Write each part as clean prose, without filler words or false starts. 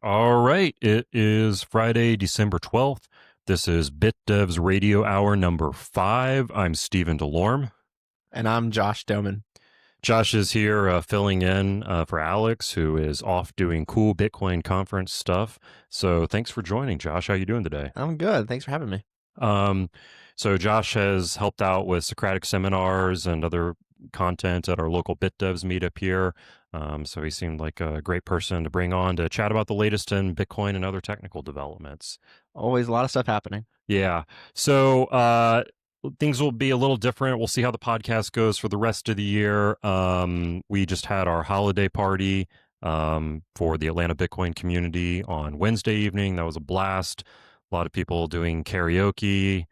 All right. It is Friday, December 12th. This is BitDevs Radio Hour number 5. I'm Stephen DeLorme. And I'm Josh Doman. Josh is here filling in for Alex, who is off doing cool Bitcoin conference stuff. So thanks for joining, Josh. How you doing today? I'm good. Thanks for having me. Um, so Josh has helped out with Socratic seminars and other content at our local BitDevs meetup here. So he seemed like a great person to bring on to chat about the latest in Bitcoin and other technical developments. Always a lot of stuff happening. Yeah. So things will be a little different. We'll see how the podcast goes for the rest of the year. We just had our holiday party for the Atlanta Bitcoin community on Wednesday evening. That was a blast. A lot of people doing karaoke,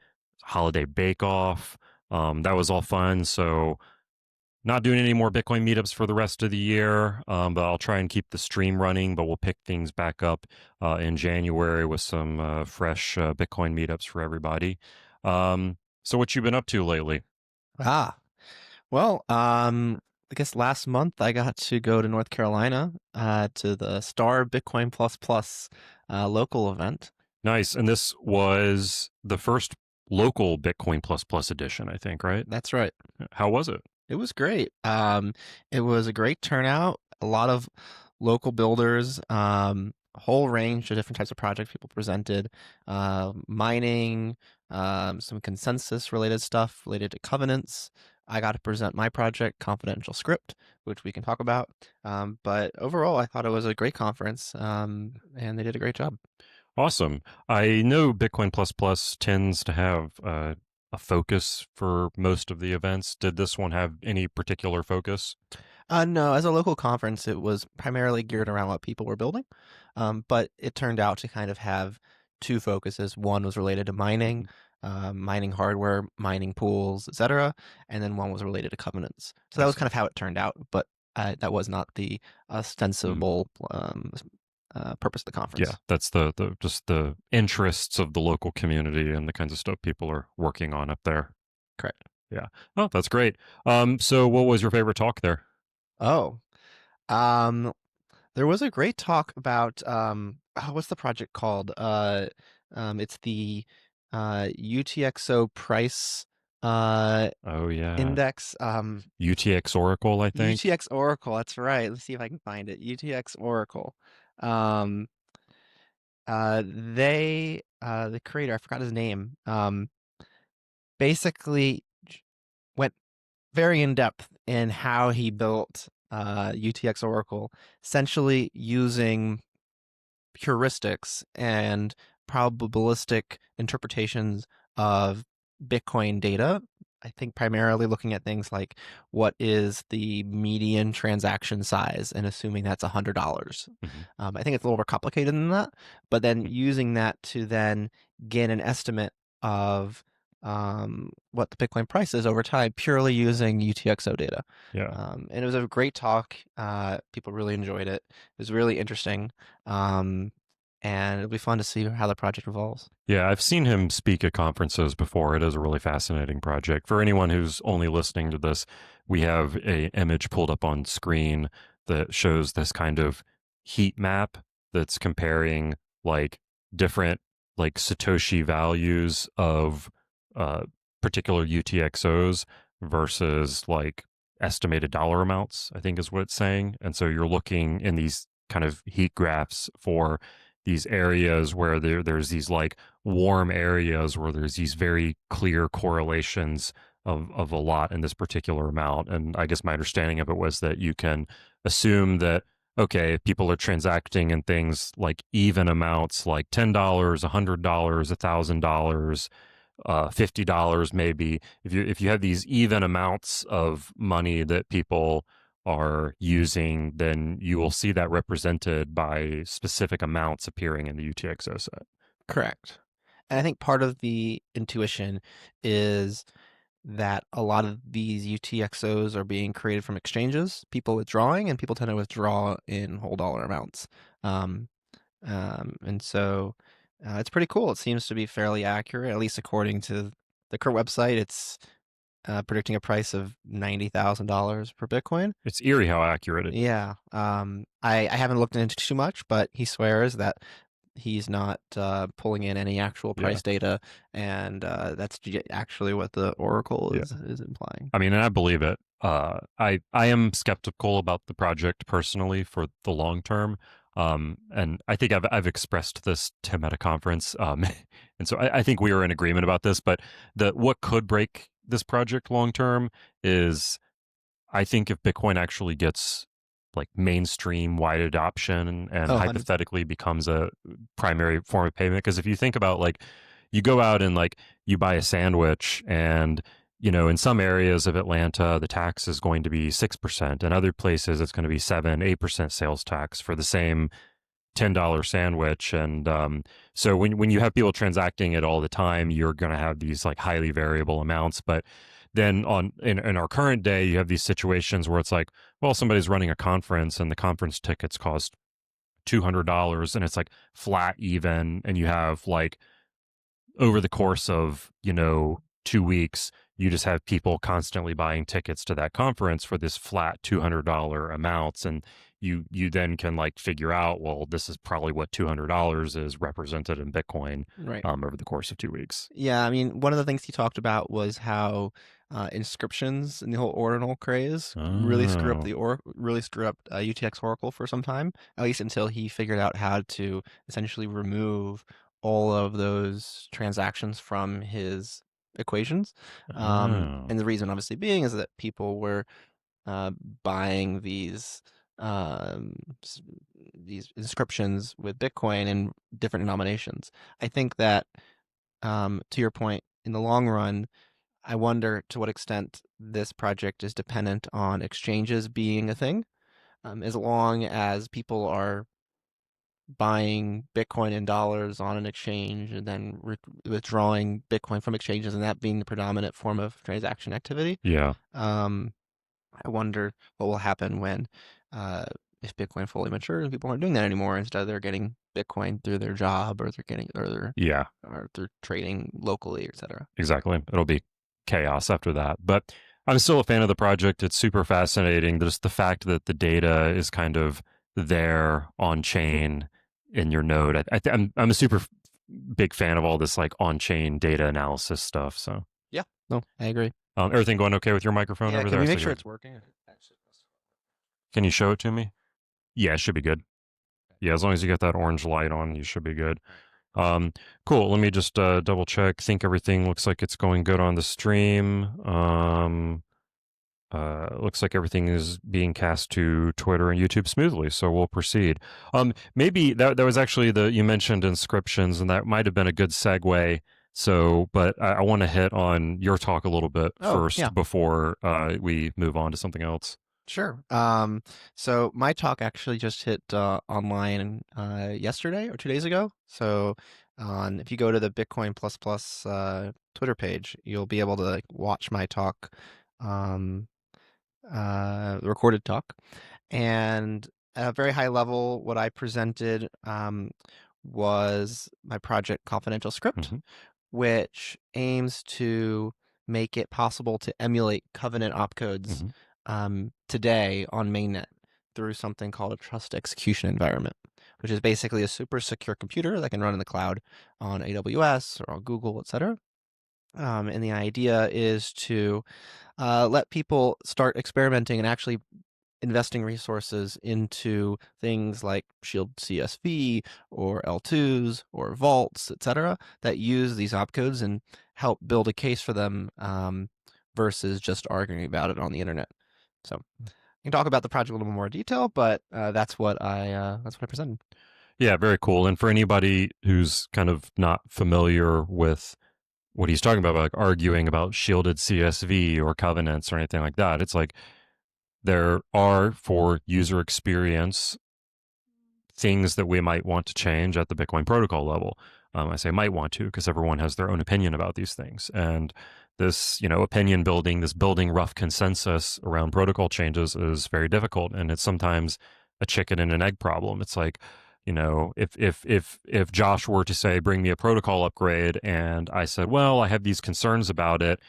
holiday bake-off. That was all fun. So not doing any more Bitcoin meetups for the rest of the year, but I'll try and keep the stream running. But we'll pick things back up in January with some fresh Bitcoin meetups for everybody. So what you been up to lately? Well, I guess last month I got to go to North Carolina to the Star Bitcoin Plus Plus local event. Nice. And this was the first local Bitcoin Plus Plus edition, I think, right? That's right. How was it? It was great. It was a great turnout. A lot of local builders, a whole range of different types of projects people presented, mining, some consensus related stuff related to covenants. I got to present my project, Confidential Script, which we can talk about. But overall, I thought it was a great conference, and they did a great job. Awesome. I know Bitcoin Plus Plus tends to have a focus for most of the events. Did this one have any particular focus? No, as a local conference, it was primarily geared around what people were building. But it turned out to kind of have two focuses. One was related to mining, mining hardware, mining pools, etc. And then one was related to covenants. So that was kind of how it turned out, but that was not the ostensible purpose of the conference. Yeah, that's the just the interests of the local community and the kinds of stuff people are working on up there. Correct. Yeah. Oh, that's great. So what was your favorite talk there? Oh, there was a great talk about what's the project called? It's the UTXO price Oh yeah. index. UTX Oracle, I think. UTX Oracle. That's right. Let's see if I can find it. UTX Oracle. Um, the creator, I forgot his name. Basically went very in depth in how he built UTX Oracle, essentially using heuristics and probabilistic interpretations of Bitcoin data. I think primarily looking at things like what is the median transaction size and assuming that's $100. Mm-hmm. I think it's a little more complicated than that, but then using that to then get an estimate of what the Bitcoin price is over time purely using UTXO data. Yeah. And it was a great talk. People really enjoyed it. It was really interesting. And it'll be fun to see how the project evolves. Yeah, I've seen him speak at conferences before. It is a really fascinating project. For anyone who's only listening to this, we have a image pulled up on screen that shows this kind of heat map that's comparing like different like Satoshi values of particular UTXOs versus like estimated dollar amounts, I think is what it's saying. And so you're looking in these kind of heat graphs for these areas where there's these like warm areas where there's these very clear correlations of a lot in this particular amount. And I guess my understanding of it was that you can assume that, okay, if people are transacting in things like even amounts like $10, $100, $1,000, $50 maybe, if you have these even amounts of money that people are using, then you will see that represented by specific amounts appearing in the UTXO set. Correct. And I think part of the intuition is that a lot of these UTXOs are being created from exchanges, people withdrawing, and people tend to withdraw in whole dollar amounts. And so it's pretty cool. It seems to be fairly accurate, at least according to the current website. It's predicting a price of $90,000 per Bitcoin. It's eerie how accurate it is. Yeah. I haven't looked into too much, but he swears that he's not pulling in any actual Yeah. price data, and that's actually what the Oracle Yeah. is implying. I mean, and I believe it. I am skeptical about the project personally for the long term. And I think I've expressed this to him at a conference. And so I think we are in agreement about this. But what could break this project long term is, I think if Bitcoin actually gets like mainstream wide adoption and Oh, 100%. hypothetically becomes a primary form of payment. Because if you think about, like, you go out and like you buy a sandwich, and in some areas of Atlanta the tax is going to be 6%, and other places it's going to be 7-8% sales tax for the same $10 sandwich. And so when you have people transacting it all the time, you're going to have these like highly variable amounts. But then in our current day, you have these situations where it's like, well, somebody's running a conference and the conference tickets cost $200, and it's like flat even, and you have like over the course of 2 weeks, you just have people constantly buying tickets to that conference for this flat $200 amounts. And you then can like figure out, well, this is probably what $200 is represented in Bitcoin, Right. over the course of 2 weeks. Yeah, I mean, one of the things he talked about was how inscriptions and the whole ordinal craze really screw up UTX Oracle for some time, at least until he figured out how to essentially remove all of those transactions from his equations. And the reason, obviously, being is that people were buying these inscriptions with Bitcoin in different denominations. I think that, to your point, in the long run, I wonder to what extent this project is dependent on exchanges being a thing. As long as people are buying Bitcoin in dollars on an exchange and then withdrawing Bitcoin from exchanges, and that being the predominant form of transaction activity. Yeah. I wonder what will happen when, if Bitcoin fully matures and people aren't doing that anymore. Instead, they're getting Bitcoin through their job, or or through trading locally, etc. Exactly. It'll be chaos after that. But I'm still a fan of the project. It's super fascinating. Just the fact that the data is kind of there on chain in your node. I'm a super big fan of all this like on chain data analysis stuff. So Yeah, no, I agree. everything going okay with your microphone over Can there? we make sure it's working? Can you show it to me? Yeah, it should be good. Yeah, as long as you get that orange light on, you should be good. Cool. Let me just double check. Think everything looks like it's going good on the stream. Looks like everything is being cast to Twitter and YouTube smoothly, so we'll proceed. Maybe that was actually you mentioned inscriptions, and that might have been a good segue. So, but I want to hit on your talk a little bit first before we move on to something else. Sure. So my talk actually just hit online yesterday or 2 days ago. So if you go to the Bitcoin Plus Plus Twitter page, you'll be able to like watch my talk, recorded talk. And at a very high level, what I presented was my project Confidential Script, which aims to make it possible to emulate Covenant opcodes today on mainnet through something called a trust execution environment, which is basically a super secure computer that can run in the cloud on AWS or on Google, etc. And the idea is to let people start experimenting and actually investing resources into things like Shield CSV or L2s or vaults, etc., that use these opcodes and help build a case for them, versus just arguing about it on the internet. So I can talk about the project a little more detail, but that's what I presented. Yeah, very cool. And for anybody who's kind of not familiar with what he's talking about, like arguing about shielded CSV or covenants or anything like that, it's like there are, for user experience, things that we might want to change at the Bitcoin protocol level. I say might want to because everyone has their own opinion about these things. And this, opinion building, this building rough consensus around protocol changes is very difficult. And it's sometimes a chicken and an egg problem. It's like, if Josh were to say, bring me a protocol upgrade, and I said, well, I have these concerns about it,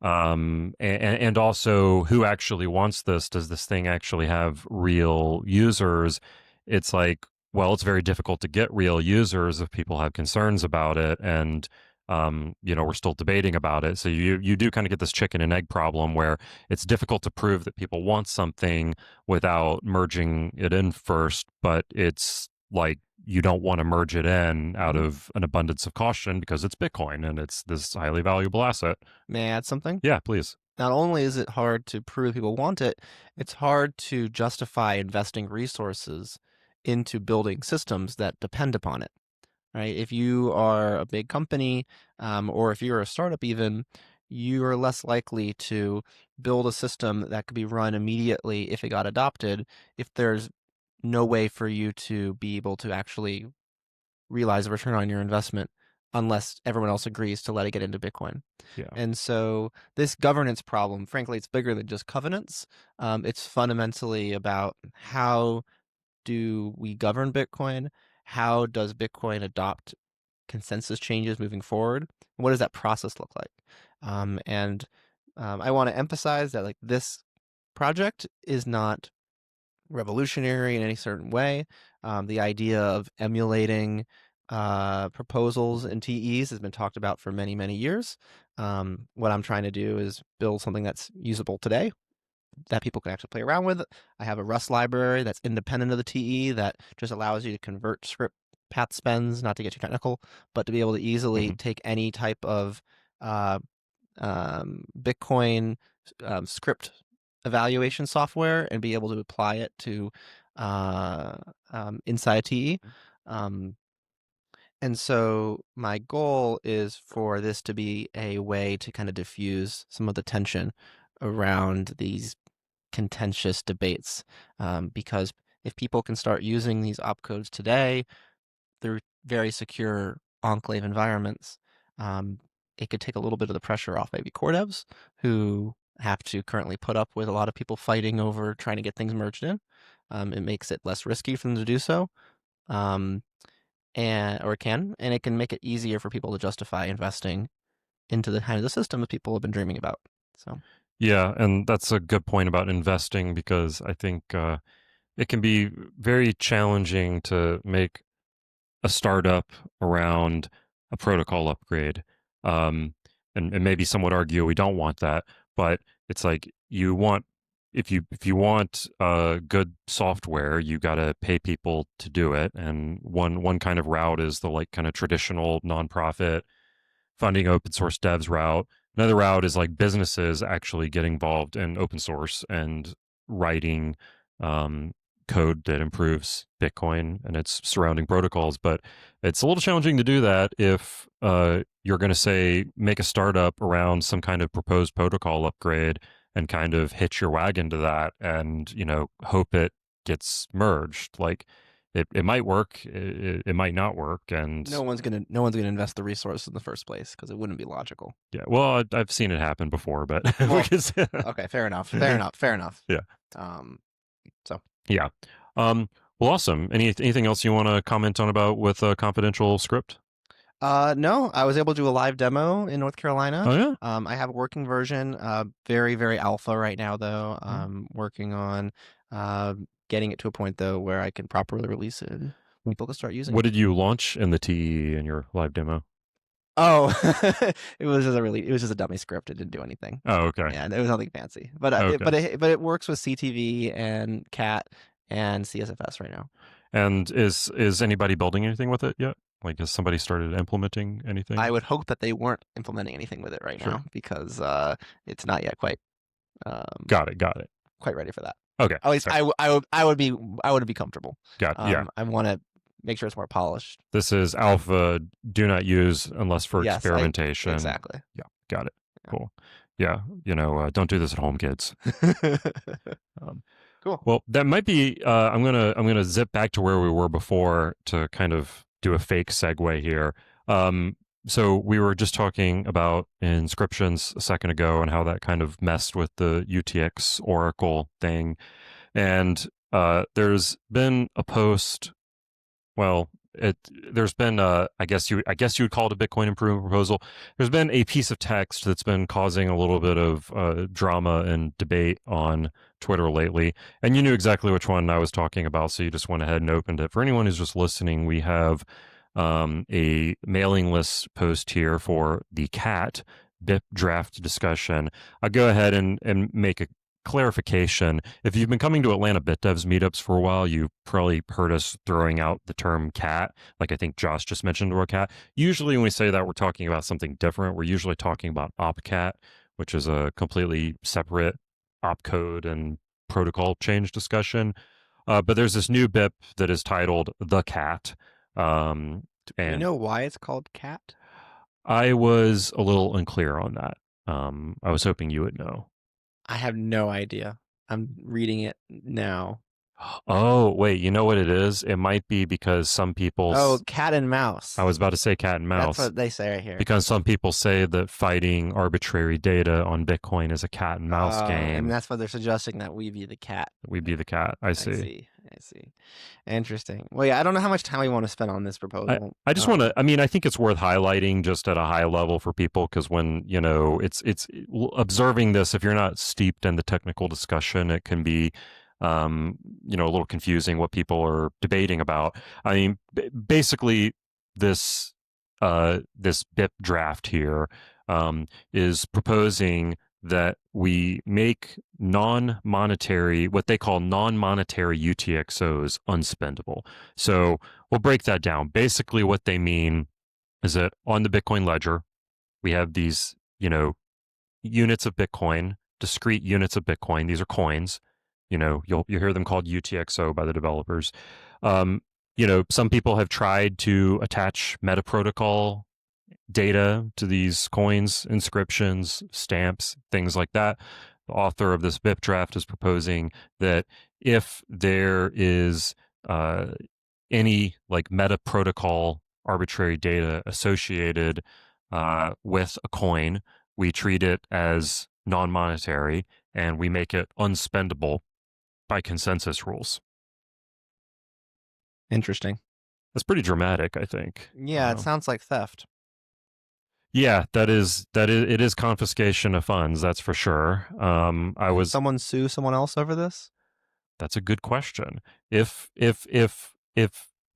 And also who actually wants this? Does this thing actually have real users? It's like, well, it's very difficult to get real users if people have concerns about it, and we're still debating about it. So you do kind of get this chicken and egg problem where it's difficult to prove that people want something without merging it in first, but it's like you don't want to merge it in out of an abundance of caution because it's Bitcoin and it's this highly valuable asset. May I add something? Yeah, please. Not only is it hard to prove people want it, it's hard to justify investing resources into building systems that depend upon it, right? If you are a big company, or if you're a startup even, you are less likely to build a system that could be run immediately if it got adopted, if there's no way for you to be able to actually realize a return on your investment unless everyone else agrees to let it get into Bitcoin. Yeah. And so this governance problem, frankly, it's bigger than just covenants. It's fundamentally about how do we govern Bitcoin? How does Bitcoin adopt consensus changes moving forward? What does that process look like? I want to emphasize that like this project is not revolutionary in any certain way. The idea of emulating proposals and TEs has been talked about for many, many years. What I'm trying to do is build something that's usable today that people can actually play around with. I have a Rust library that's independent of the TE that just allows you to convert script path spends, not to get too technical, but to be able to easily take any type of Bitcoin script evaluation software and be able to apply it to inside TE. And so my goal is for this to be a way to kind of diffuse some of the tension around these contentious debates, because if people can start using these opcodes today through very secure enclave environments, it could take a little bit of the pressure off maybe core devs who have to currently put up with a lot of people fighting over trying to get things merged in. It makes it less risky for them to do so, and it can make it easier for people to justify investing into the kind of the system that people have been dreaming about. So yeah, and that's a good point about investing because I think it can be very challenging to make a startup around a protocol upgrade. And maybe some would argue we don't want that, but it's like you want if you want good software, you got to pay people to do it. And one kind of route is the like kind of traditional nonprofit funding open source devs route. Another route is like businesses actually get involved in open source and writing code that improves Bitcoin and its surrounding protocols. But it's a little challenging to do that if you're going to say make a startup around some kind of proposed protocol upgrade and kind of hitch your wagon to that and hope it gets merged. Like it might work, it might not work, and no one's gonna invest the resources in the first place because it wouldn't be logical. Yeah, well, I've seen it happen before, but well, okay, fair enough. Yeah. So yeah. Well, awesome. Anything else you want to comment on about with a confidential script? No, I was able to do a live demo in North Carolina. Oh yeah. I have a working version, very, very alpha right now though. I'm working on getting it to a point though where I can properly release it and people can start using it. What did you launch in the TE in your live demo? Oh, it was just a dummy script. It didn't do anything. Oh, okay. Yeah, it was nothing fancy. But it works with CTV and CAT and CSFS right now. And is anybody building anything with it yet? Like, has somebody started implementing anything? I would hope that they weren't implementing anything with it right now because it's not yet quite. Got it. Quite ready for that. Okay. At least I would be comfortable. Got it. Yeah. I want to make sure it's more polished. This is alpha. Do not use unless for experimentation. Exactly. Yeah. Got it. Yeah. Cool. Yeah. Don't do this at home, kids. Cool. Well, that might be. I'm gonna zip back to where we were before to kind of do a fake segue here. So we were just talking about inscriptions a second ago and how that kind of messed with the UTX Oracle thing. And there's been a post, well, there's been I guess you would call it a Bitcoin improvement proposal. There's been a piece of text that's been causing a little bit of drama and debate on Twitter lately, and you knew exactly which one I was talking about, so you just went ahead and opened it. For anyone who's just listening, we have a mailing list post here for the CAT BIP draft discussion. I'll go ahead and make a clarification. If you've been coming to Atlanta BitDevs meetups for a while, you've probably heard us throwing out the term CAT, like I think Josh just mentioned the word CAT. Usually when we say that, we're talking about something different. We're usually talking about OpCat, which is a completely separate opcode and protocol change discussion. But there's this new BIP that is titled the CAT. Do you know why it's called CAT? I was a little unclear on that. I was hoping you would know. I have no idea. I'm reading it now. Oh, wait, you know what it is? It might be because some people... Oh, cat and mouse. I was about to say cat and mouse. That's what they say right here. Because some people say that fighting arbitrary data on Bitcoin is a cat and mouse game. And that's why they're suggesting that we be the cat. We be the cat. I see. I see. Interesting. Well, yeah, I don't know how much time we want to spend on this proposal. I just want to, I mean, I think it's worth highlighting just at a high level for people, because when, you know, it's observing this, if you're not steeped in the technical discussion, it can be, you know, a little confusing what people are debating about. I mean, basically this BIP draft here is proposing that we make non-monetary, what they call non-monetary UTXOs unspendable. So we'll break that down. Basically what they mean is that on the Bitcoin ledger, we have these, you know, units of Bitcoin, discrete units of Bitcoin. These are coins. You know, you'll hear them called UTXO by the developers. You know, some people have tried to attach meta protocol data to these coins, inscriptions, stamps, things like that. The author of this BIP draft is proposing that if there is any like meta protocol arbitrary data associated with a coin, we treat it as non-monetary and we make it unspendable by consensus rules. Interesting. That's pretty dramatic, I think. Yeah, it sounds like theft. Yeah, it is confiscation of funds, that's for sure. Someone sue someone else over this? That's a good question. If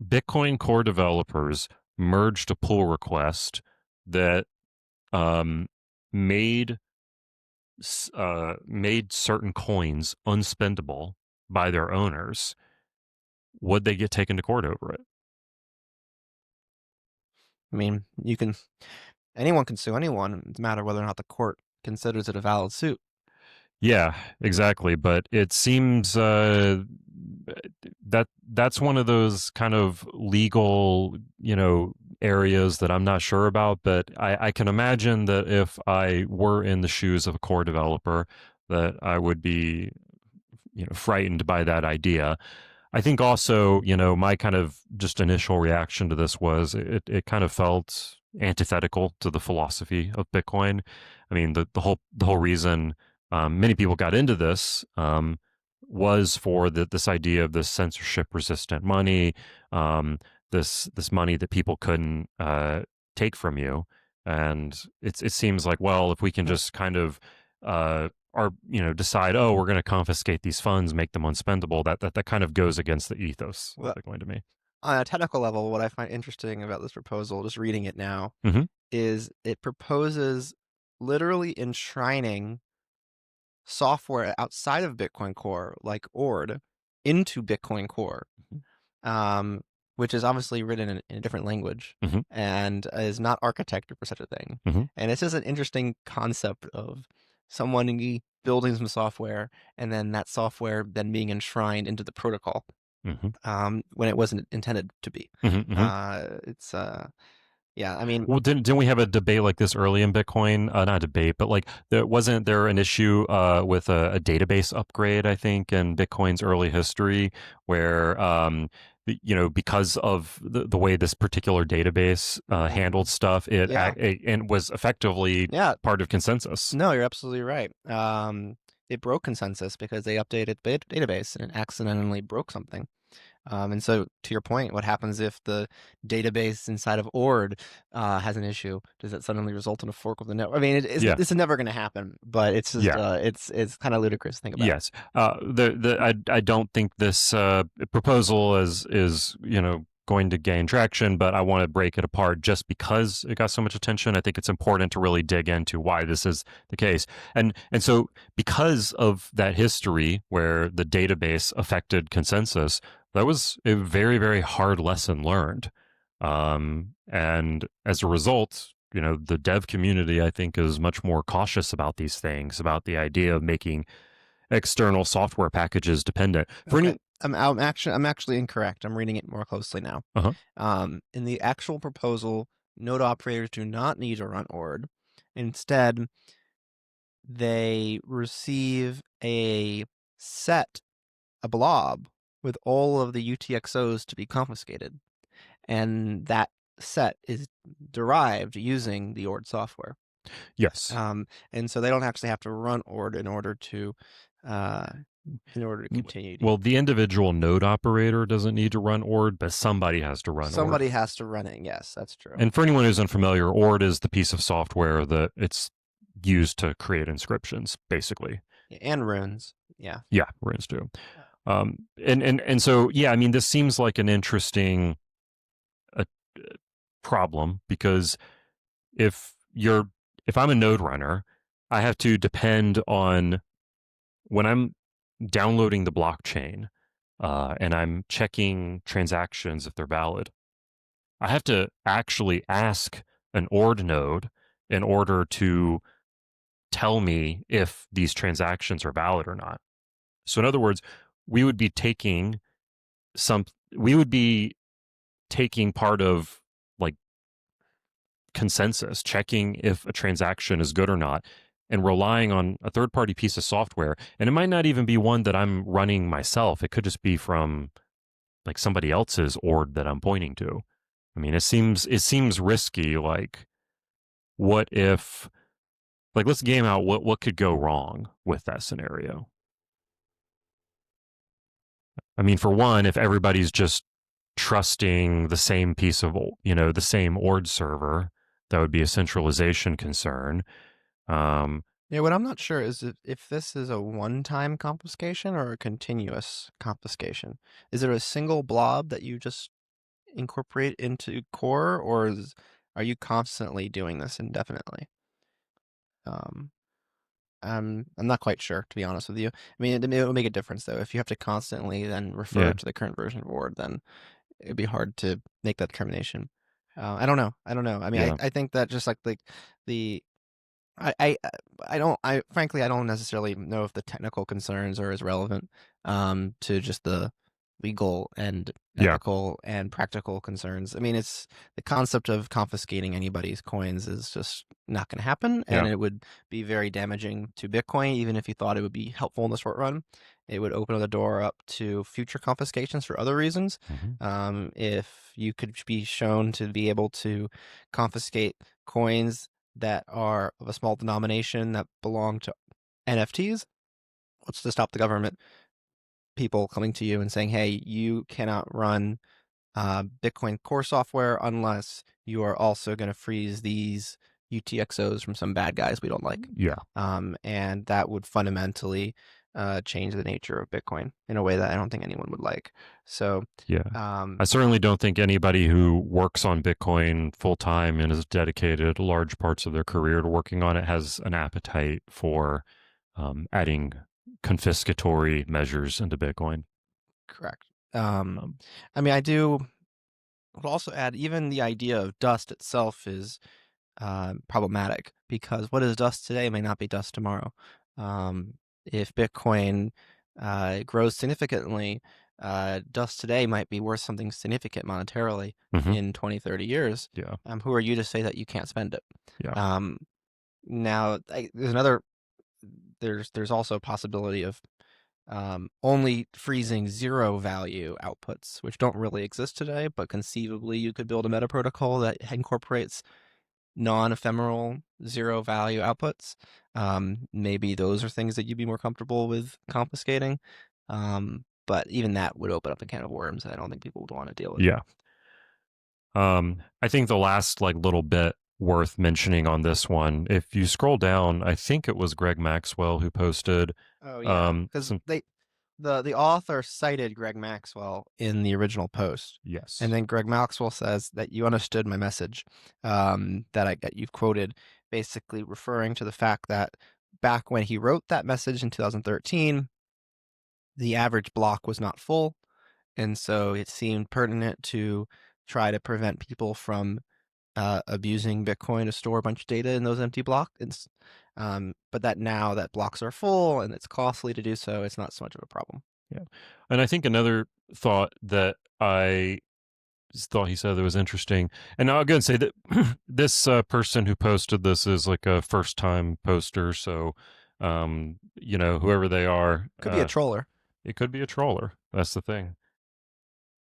Bitcoin core developers merged a pull request that made certain coins unspendable by their owners, would they get taken to court over it? I mean, anyone can sue anyone. It's a matter whether or not the court considers it a valid suit. Yeah, exactly. But it seems that's one of those kind of legal, you know, areas that I'm not sure about. But I can imagine that if I were in the shoes of a core developer, that I would be, you know, frightened by that idea. I think also, you know, my kind of just initial reaction to this was it kind of felt antithetical to the philosophy of Bitcoin. I mean, the whole reason many people got into this was for this idea of this censorship resistant money, this money that people couldn't take from you. And it seems like, well, if we can just kind of decide, oh, we're going to confiscate these funds, make them unspendable, that kind of goes against the ethos of Bitcoin to me. On a technical level, what I find interesting about this proposal, just reading it now, is it proposes literally enshrining software outside of Bitcoin Core, like ORD, into Bitcoin Core, which is obviously written in a different language and is not architected for such a thing. And it's just an interesting concept of someone building some software and then that software then being enshrined into the protocol when it wasn't intended to be. Yeah, I mean, well, didn't we have a debate like this early in Bitcoin? Not a debate, but like wasn't there an issue with a database upgrade, I think, in Bitcoin's early history, where you know, because of the way this particular database handled stuff, it was effectively part of consensus. No, you're absolutely right. It broke consensus because they updated the database and it accidentally broke something. And so, to your point, what happens if the database inside of ORD has an issue? Does that suddenly result in a fork of the network? I mean, Yeah. this is never going to happen, but it's just Yeah. it's kind of ludicrous to think about. Yes. I don't think this proposal is going to gain traction, but I want to break it apart just because it got so much attention. I think it's important to really dig into why this is the case. And so because of that history where the database affected consensus, that was a very, very hard lesson learned. And as a result, the dev community, I think, is much more cautious about these things, about the idea of making external software packages dependent. Okay. I'm actually incorrect. I'm reading it more closely now. Uh-huh. In the actual proposal, node operators do not need to run ORD. Instead, they receive a blob with all of the UTXOs to be confiscated, and that set is derived using the ORD software. Yes. And so they don't actually have to run ORD in order to continue. Well, the individual node operator doesn't need to run ORD, but somebody has to run ORD. Somebody has to run it. Yes, that's true. And for anyone who's unfamiliar, ORD is the piece of software that it's used to create inscriptions, basically. And runes. Yeah. Yeah, runes too. And so, yeah, I mean, this seems like an interesting problem, because if I'm a node runner, I have to depend on, when I'm downloading the blockchain and I'm checking transactions if they're valid, I have to actually ask an ORD node in order to tell me if these transactions are valid or not. So in other words, we would be taking part of, like, consensus, checking if a transaction is good or not, and relying on a third-party piece of software. And it might not even be one that I'm running myself. It could just be from, like, somebody else's ORD that I'm pointing to. I mean, it seems risky. Like, what if, like, let's game out what could go wrong with that scenario. I mean, for one, if everybody's just trusting the same piece of, the same ORD server, that would be a centralization concern. Yeah, what I'm not sure is if this is a one-time confiscation or a continuous confiscation. Is it a single blob that you just incorporate into core, or are you constantly doing this indefinitely? I'm not quite sure, to be honest with you. I mean, it will make a difference, though. If you have to constantly then refer to the current version of ORD, then it'd be hard to make that determination. I don't know. I mean, Yeah. I think that just like the frankly, I don't necessarily know if the technical concerns are as relevant to just the legal and ethical and practical concerns. I mean, it's the concept of confiscating anybody's coins is just not going to happen, and it would be very damaging to Bitcoin, even if you thought it would be helpful in the short run. It would open the door up to future confiscations for other reasons. If you could be shown to be able to confiscate coins that are of a small denomination that belong to NFTs, what's to stop the government people coming to you and saying, hey, you cannot run Bitcoin core software unless you are also going to freeze these UTXOs from some bad guys we don't like. Yeah. And that would fundamentally change the nature of Bitcoin in a way that I don't think anyone would like. So yeah, I certainly don't think anybody who works on Bitcoin full time and has dedicated large parts of their career to working on it has an appetite for adding confiscatory measures into Bitcoin. Correct. I mean, would also add, even the idea of dust itself is problematic, because what is dust today may not be dust tomorrow. If Bitcoin grows significantly, dust today might be worth something significant monetarily in 20, 30 years. Yeah. Who are you to say that you can't spend it? Yeah. Now, there's also a possibility of only freezing zero value outputs, which don't really exist today, but conceivably you could build a meta protocol that incorporates non-ephemeral zero value outputs. Maybe those are things that you'd be more comfortable with confiscating. but even that would open up a can of worms that I don't think people would want to deal with. Yeah. I think the last like little bit worth mentioning on this one, if you scroll down, I think it was Greg Maxwell who posted Oh yeah, because some the author cited Greg Maxwell in the original post, yes. and then Greg Maxwell says that you understood my message, that you've quoted, basically referring to the fact that back when he wrote that message in 2013, the average block was not full, and so it seemed pertinent to try to prevent people from abusing Bitcoin to store a bunch of data in those empty blocks. But that now that blocks are full and it's costly to do so, it's not so much of a problem. Yeah. And I think another thought that I thought he said that was interesting, and I'll go and say that this person who posted this is like a first time poster. So, whoever they are, Could be a troller. it could be a troller. That's the thing.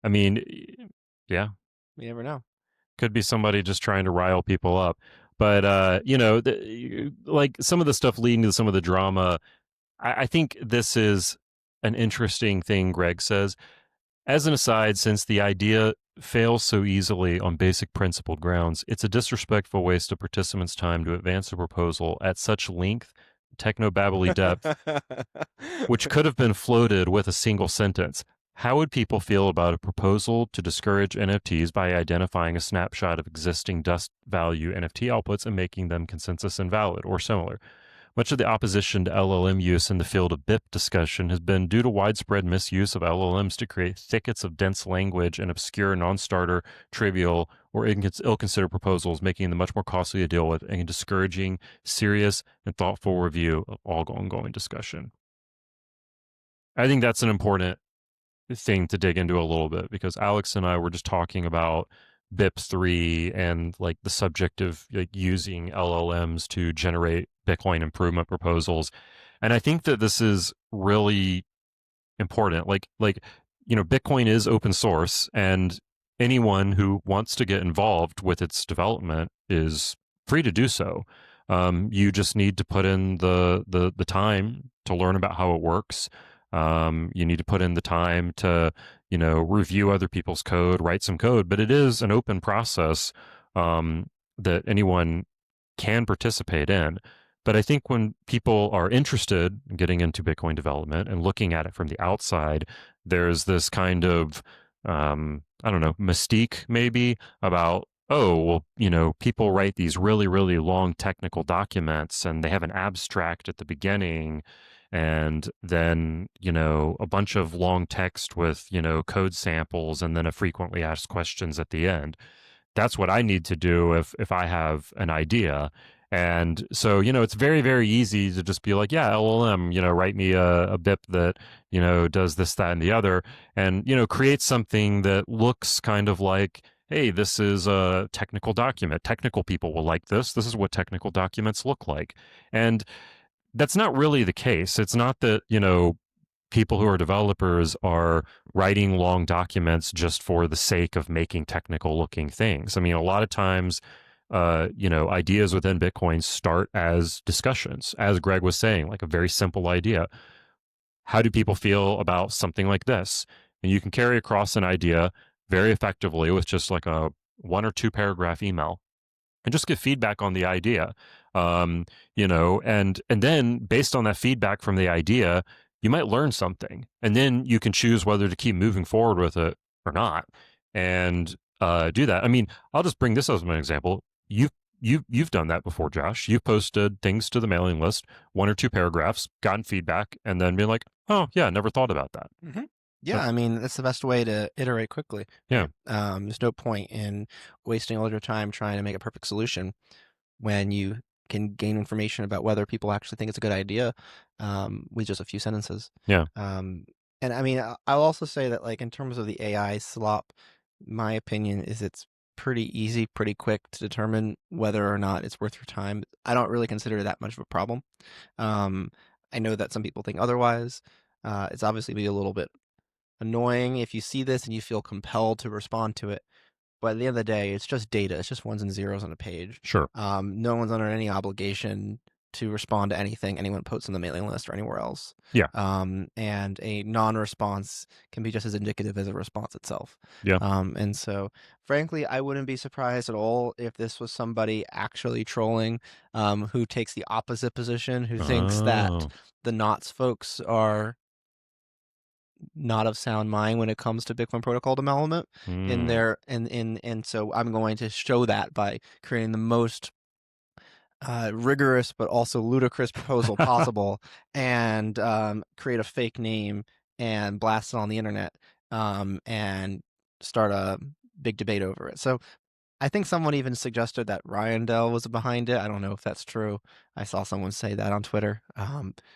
I mean, yeah, You never know. could be somebody just trying to rile people up. But, like some of the stuff leading to some of the drama, I think this is an interesting thing Greg says. As an aside, since the idea fails so easily on basic principled grounds, it's a disrespectful waste of participants' time to advance a proposal at such length, technobabbly depth, which could have been floated with a single sentence. How would people feel about a proposal to discourage NFTs by identifying a snapshot of existing dust value NFT outputs and making them consensus invalid or similar? Much of the opposition to LLM use in the field of BIP discussion has been due to widespread misuse of LLMs to create thickets of dense language and obscure, non-starter, trivial, or ill-considered proposals, making them much more costly to deal with and discouraging serious and thoughtful review of all ongoing discussion. I think that's an important thing to dig into a little bit, because Alex and I were just talking about BIP3 and like the subject of like using LLMs to generate Bitcoin improvement proposals. And I think that this is really important. Bitcoin is open source, and anyone who wants to get involved with its development is free to do so. You just need to put in the time to learn about how it works. You need to put in the time to, review other people's code, write some code, but it is an open process that anyone can participate in. But I think when people are interested in getting into Bitcoin development and looking at it from the outside, there's this kind of, mystique maybe about, oh, well, people write these really, really long technical documents and they have an abstract at the beginning and then, a bunch of long text with, code samples and then a frequently asked questions at the end. That's what I need to do if I have an idea. And so, it's very, very easy to just be like, yeah, LLM, write me a BIP that, does this, that, and the other, and, create something that looks kind of like, hey, this is a technical document. Technical people will like this. This is what technical documents look like. And that's not really the case. It's not that, people who are developers are writing long documents just for the sake of making technical looking things. I mean, a lot of times, ideas within Bitcoin start as discussions, as Greg was saying, like a very simple idea. How do people feel about something like this? And you can carry across an idea very effectively with just like a 1 or 2 paragraph email and just get feedback on the idea. And then based on that feedback from the idea, you might learn something, and then you can choose whether to keep moving forward with it or not, and do that. I mean, I'll just bring this as an example. You've done that before, Josh. You've posted things to the mailing list, 1 or 2 paragraphs, gotten feedback, and then been like, oh yeah, never thought about that. Mm-hmm. Yeah, I mean, that's the best way to iterate quickly. Yeah. There's no point in wasting all your time trying to make a perfect solution when you can gain information about whether people actually think it's a good idea with just a few sentences. Yeah. And I mean, I'll also say that, like, in terms of the AI slop, my opinion is it's pretty easy, pretty quick to determine whether or not it's worth your time. I don't really consider it that much of a problem. I know that some people think otherwise. It's obviously be a little bit annoying if you see this and you feel compelled to respond to it. But at the end of the day, it's just data. It's just ones and zeros on a page. Sure. No one's under any obligation to respond to anything anyone posts on the mailing list or anywhere else. Yeah. And a non-response can be just as indicative as a response itself. Yeah. And so, frankly, I wouldn't be surprised at all if this was somebody actually trolling, who takes the opposite position, who thinks that the Knots folks are not of sound mind when it comes to Bitcoin protocol development in their and so I'm going to show that by creating the most rigorous but also ludicrous proposal possible, and create a fake name and blast it on the internet, and start a big debate over it. So I think someone even suggested that Ryan Dell was behind it. I don't know if that's true. I saw someone say that on Twitter.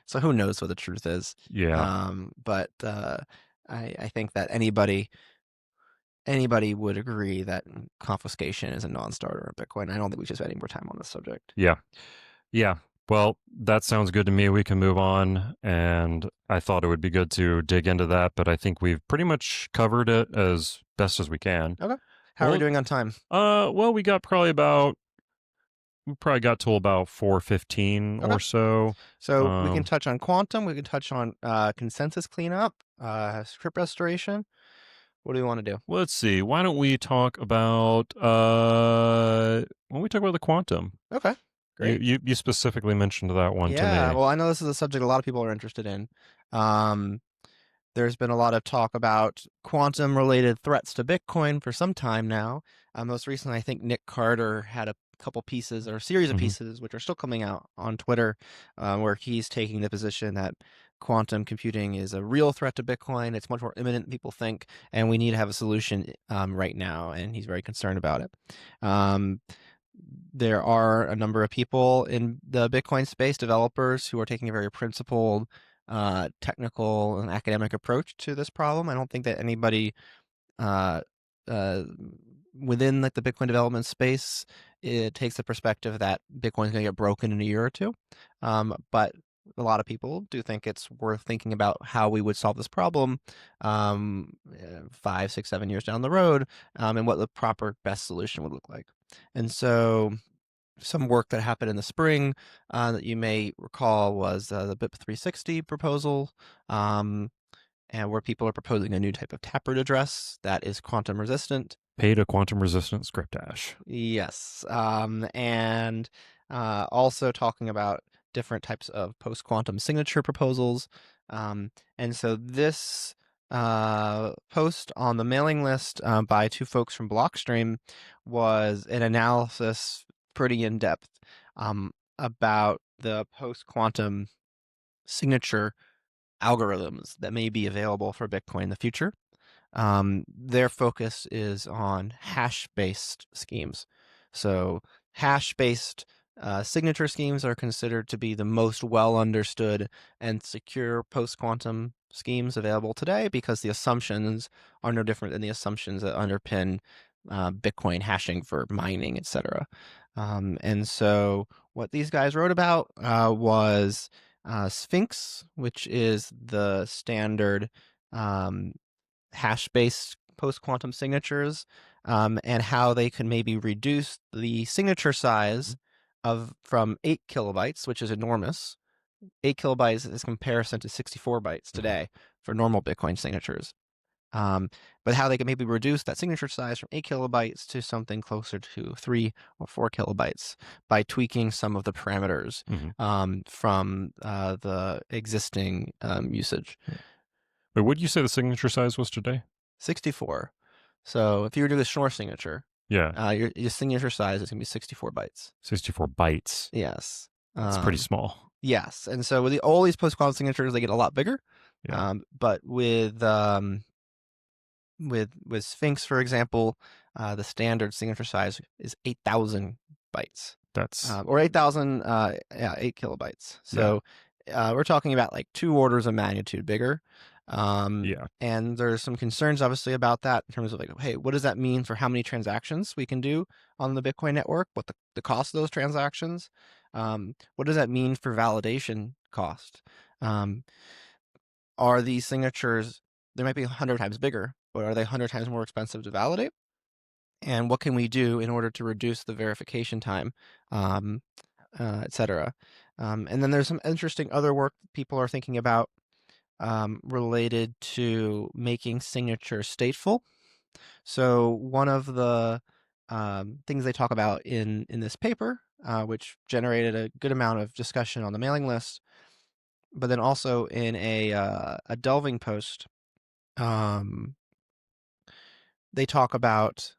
So who knows what the truth is? Yeah. But I think that anybody would agree that confiscation is a non-starter in Bitcoin. I don't think we should spend any more time on this subject. Yeah. Yeah. Well, that sounds good to me. We can move on. And I thought it would be good to dig into that, but I think we've pretty much covered it as best as we can. Okay. How are we doing on time? Well, we got probably got till about 4:15 or so. So we can touch on quantum. We can touch on consensus cleanup, script restoration. What do we want to do? Let's see. Why don't we talk about the quantum? Okay. Great. You specifically mentioned that one to me. Yeah, well, I know this is a subject a lot of people are interested in. There's been a lot of talk about quantum-related threats to Bitcoin for some time now. Most recently, I think Nick Carter had a couple pieces or a series of pieces, which are still coming out on Twitter, where he's taking the position that quantum computing is a real threat to Bitcoin. It's much more imminent than people think, and we need to have a solution right now, and he's very concerned about it. There are a number of people in the Bitcoin space, developers, who are taking a very principled, technical and academic approach to this problem. I don't think that anybody within like the Bitcoin development space takes the perspective that Bitcoin is going to get broken in a year or two. But a lot of people do think it's worth thinking about how we would solve this problem 5, 6, 7 years down the road, and what the proper best solution would look like. And so some work that happened in the spring that you may recall was the BIP 360 proposal, and where people are proposing a new type of taproot address that is quantum resistant. Paid a quantum resistant script hash. Yes. And also talking about different types of post-quantum signature proposals. And so this post on the mailing list by two folks from Blockstream was an analysis pretty in-depth about the post-quantum signature algorithms that may be available for Bitcoin in the future. Their focus is on hash-based schemes. So hash-based signature schemes are considered to be the most well understood and secure post-quantum schemes available today, because the assumptions are no different than the assumptions that underpin Bitcoin hashing for mining, etc. And so what these guys wrote about was Sphinx, which is the standard hash-based post-quantum signatures, and how they can maybe reduce the signature size from 8 kilobytes, which is enormous. 8 kilobytes is comparison to 64 bytes today for normal Bitcoin signatures. But how they can maybe reduce that signature size from 8 kilobytes to something closer to 3 or 4 kilobytes by tweaking some of the parameters from the existing usage. But what did you say the signature size was today? 64. So if you were to do a Schnorr signature, your signature size is going to be 64 bytes. 64 bytes. Yes. It's pretty small. Yes. And so with all these post-quantum signatures, they get a lot bigger. Yeah. But with Sphinx, for example, the standard signature size is 8,000 bytes. That's or 8,000, 8 kilobytes. So we're talking about like 2 orders of magnitude bigger. And there's some concerns obviously about that in terms of like, hey, what does that mean for how many transactions we can do on the Bitcoin network? What the cost of those transactions? What does that mean for validation cost? Are these signatures, they might be 100 times bigger, but are they 100 times more expensive to validate? And what can we do in order to reduce the verification time, et cetera? And then there's some interesting other work people are thinking about related to making signatures stateful. So one of the things they talk about in this paper, which generated a good amount of discussion on the mailing list, but then also in a delving post, they talk about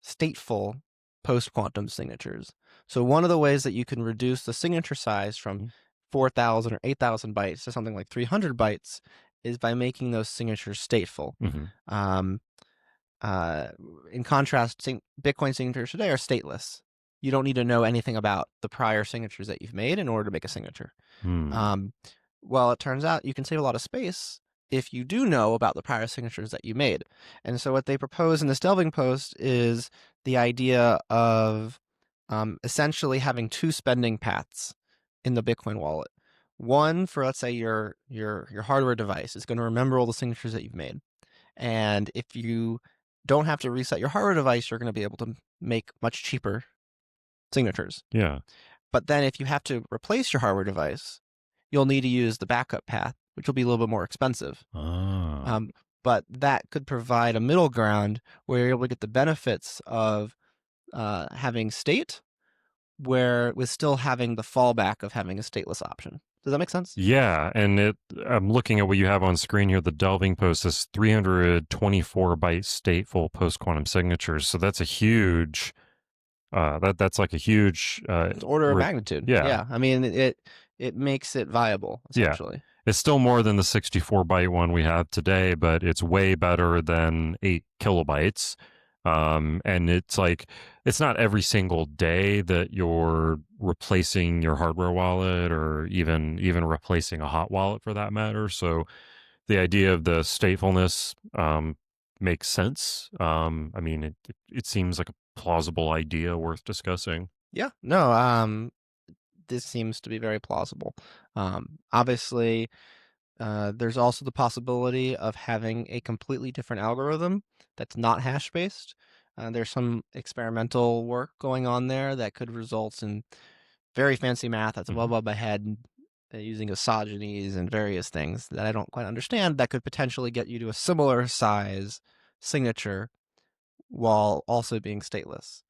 stateful post-quantum signatures. So one of the ways that you can reduce the signature size from 4,000 or 8,000 bytes to something like 300 bytes is by making those signatures stateful. Um, in contrast, Bitcoin signatures today are stateless. You don't need to know anything about the prior signatures that you've made in order to make a signature. Well, it turns out you can save a lot of space if you do know about the prior signatures that you made. And so what they propose in this delving post is the idea of essentially having two spending paths in the Bitcoin wallet. One for, let's say, your hardware device is going to remember all the signatures that you've made. And if you don't have to reset your hardware device, you're going to be able to make much cheaper signatures. Yeah. But then if you have to replace your hardware device, you'll need to use the backup path, which will be a little bit more expensive. But that could provide a middle ground where you're able to get the benefits of having state, where with still having the fallback of having a stateless option. Does that make sense? Yeah, and I'm looking at what you have on screen here. The delving post is 324 byte stateful post quantum signatures. So that's a huge. That's like a huge It's order of magnitude. Yeah. I mean, it makes it viable essentially. Yeah. It's still more than the 64 byte one we have today, but it's way better than 8 kilobytes. And it's like, it's not every single day that you're replacing your hardware wallet or even replacing a hot wallet for that matter. So the idea of the statefulness makes sense. I mean, it seems like a plausible idea worth discussing. Yeah, no, this seems to be very plausible. Obviously, there's also the possibility of having a completely different algorithm that's not hash based. There's some experimental work going on there that could result in very fancy math that's above my head, using isogenies and various things that I don't quite understand that could potentially get you to a similar size signature while also being stateless.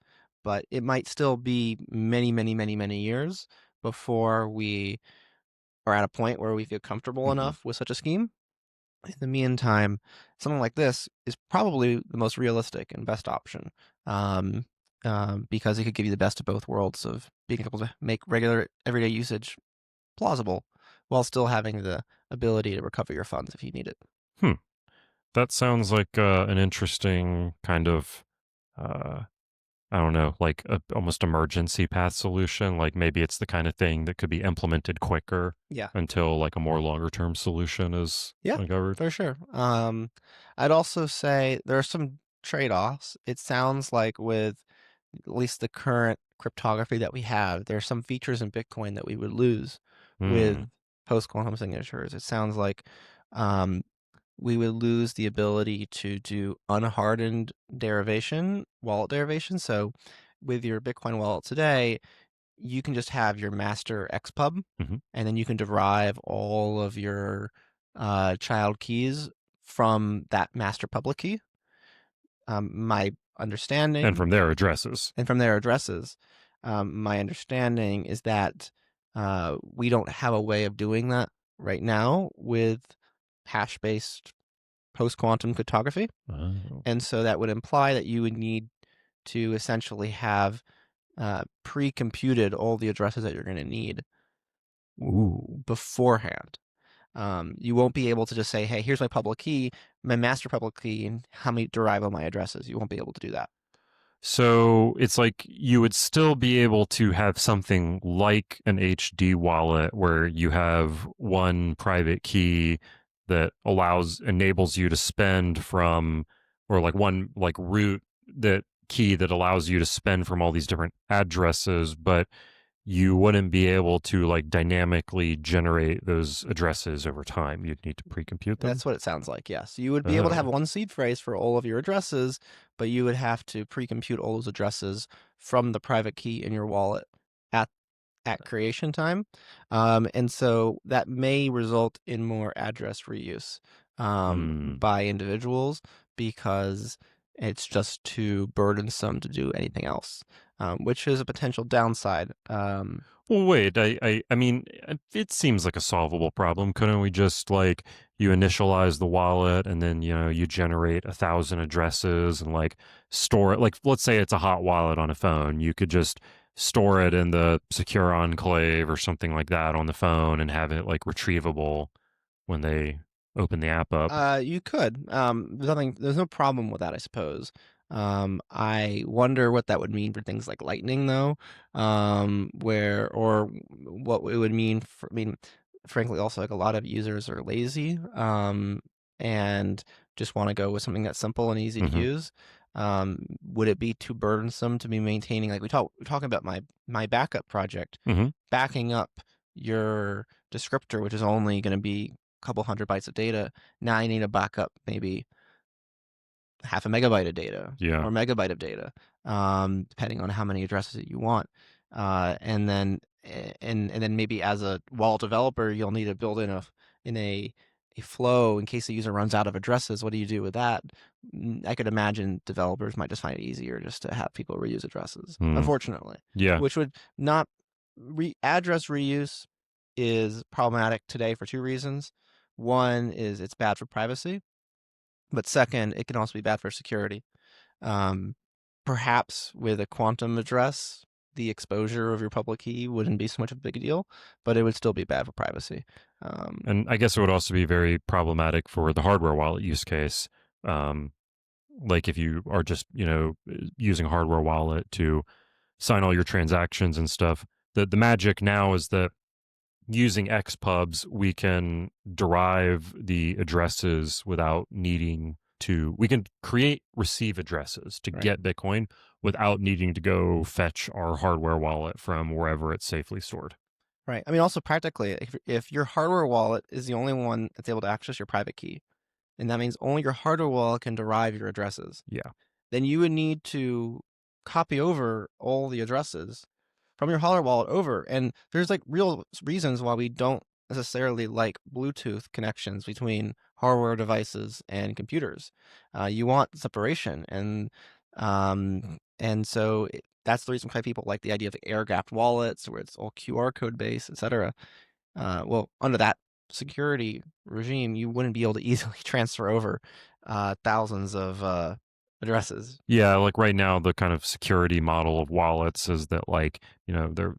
But it might still be many, many, many, many years before we are at a point where we feel comfortable enough with such a scheme. In the meantime, something like this is probably the most realistic and best option, because it could give you the best of both worlds of being able to make regular everyday usage plausible while still having the ability to recover your funds if you need it. That sounds like an interesting kind of, I don't know, like almost emergency path solution. Like maybe it's the kind of thing that could be implemented quicker until like a more longer term solution is uncovered. For sure. I'd also say there are some trade-offs. It sounds like with at least the current cryptography that we have, there are some features in Bitcoin that we would lose with post-quantum signatures. It sounds like we would lose the ability to do unhardened derivation, wallet derivation. So with your Bitcoin wallet today, you can just have your master XPub, and then you can derive all of your child keys from that master public key. My understanding, and from their addresses, my understanding is that we don't have a way of doing that right now with hash-based post-quantum cryptography. And so that would imply that you would need to essentially have pre-computed all the addresses that you're going to need beforehand. You won't be able to just say, hey, here's my public key, my master public key, and how many derive all my addresses. You won't be able to do that. So it's like you would still be able to have something like an HD wallet where you have one private key that enables you to spend from, or like one like root that key that allows you to spend from all these different addresses, but you wouldn't be able to like dynamically generate those addresses over time. You'd need to pre-compute them. That's what it sounds like, yes. You would be able to have one seed phrase for all of your addresses, but you would have to pre-compute all those addresses from the private key in your wallet at at creation time. And so that may result in more address reuse Hmm. by individuals because it's just too burdensome to do anything else, which is a potential downside. Well, wait. I mean, it seems like a solvable problem. Couldn't we just like you initialize the wallet and then you generate 1,000 addresses and like store it? Like, let's say it's a hot wallet on a phone. You could just store it in the secure enclave or something like that on the phone and have it like retrievable when they open the app up. You could. There's no problem with that, I suppose. I wonder what that would mean for things like Lightning, though. Or what it would mean for. I mean, frankly, also like a lot of users are lazy, and just want to go with something that's simple and easy to Hmm. use. Would it be too burdensome to be maintaining? Like we're talking about my backup project, Hmm. backing up your descriptor, which is only going to be couple hundred bytes of data. Now I need to back up maybe half a megabyte of data Yeah. or megabyte of data, depending on how many addresses that you want. And then maybe as a wallet developer, you'll need to build in a flow in case the user runs out of addresses. What do you do with that? I could imagine developers might just find it easier just to have people reuse addresses, Hmm. unfortunately, Yeah. which would not address reuse is problematic today for two reasons. One is it's bad for privacy, but second, it can also be bad for security. Um, Perhaps with a quantum address, the exposure of your public key wouldn't be so much of a big deal, but it would still be bad for privacy. And I guess it would also be very problematic for the hardware wallet use case. Um, like if you are just, using a hardware wallet to sign all your transactions and stuff. The magic now is that using XPubs, we can derive the addresses without needing to, we can create receive addresses to Right. get Bitcoin without needing to go fetch our hardware wallet from wherever it's safely stored. Right. I mean, also practically, if your hardware wallet is the only one that's able to access your private key, and that means only your hardware wallet can derive your addresses, Yeah. then you would need to copy over all the addresses from your hardware wallet over. And there's like real reasons why we don't necessarily like Bluetooth connections between hardware devices and computers. You want separation, and so that's the reason why people like the idea of air-gapped wallets, where it's all QR code based, etc. Well, under that security regime, you wouldn't be able to easily transfer over thousands of addresses. Yeah, like right now, the kind of security model of wallets is that, like, they're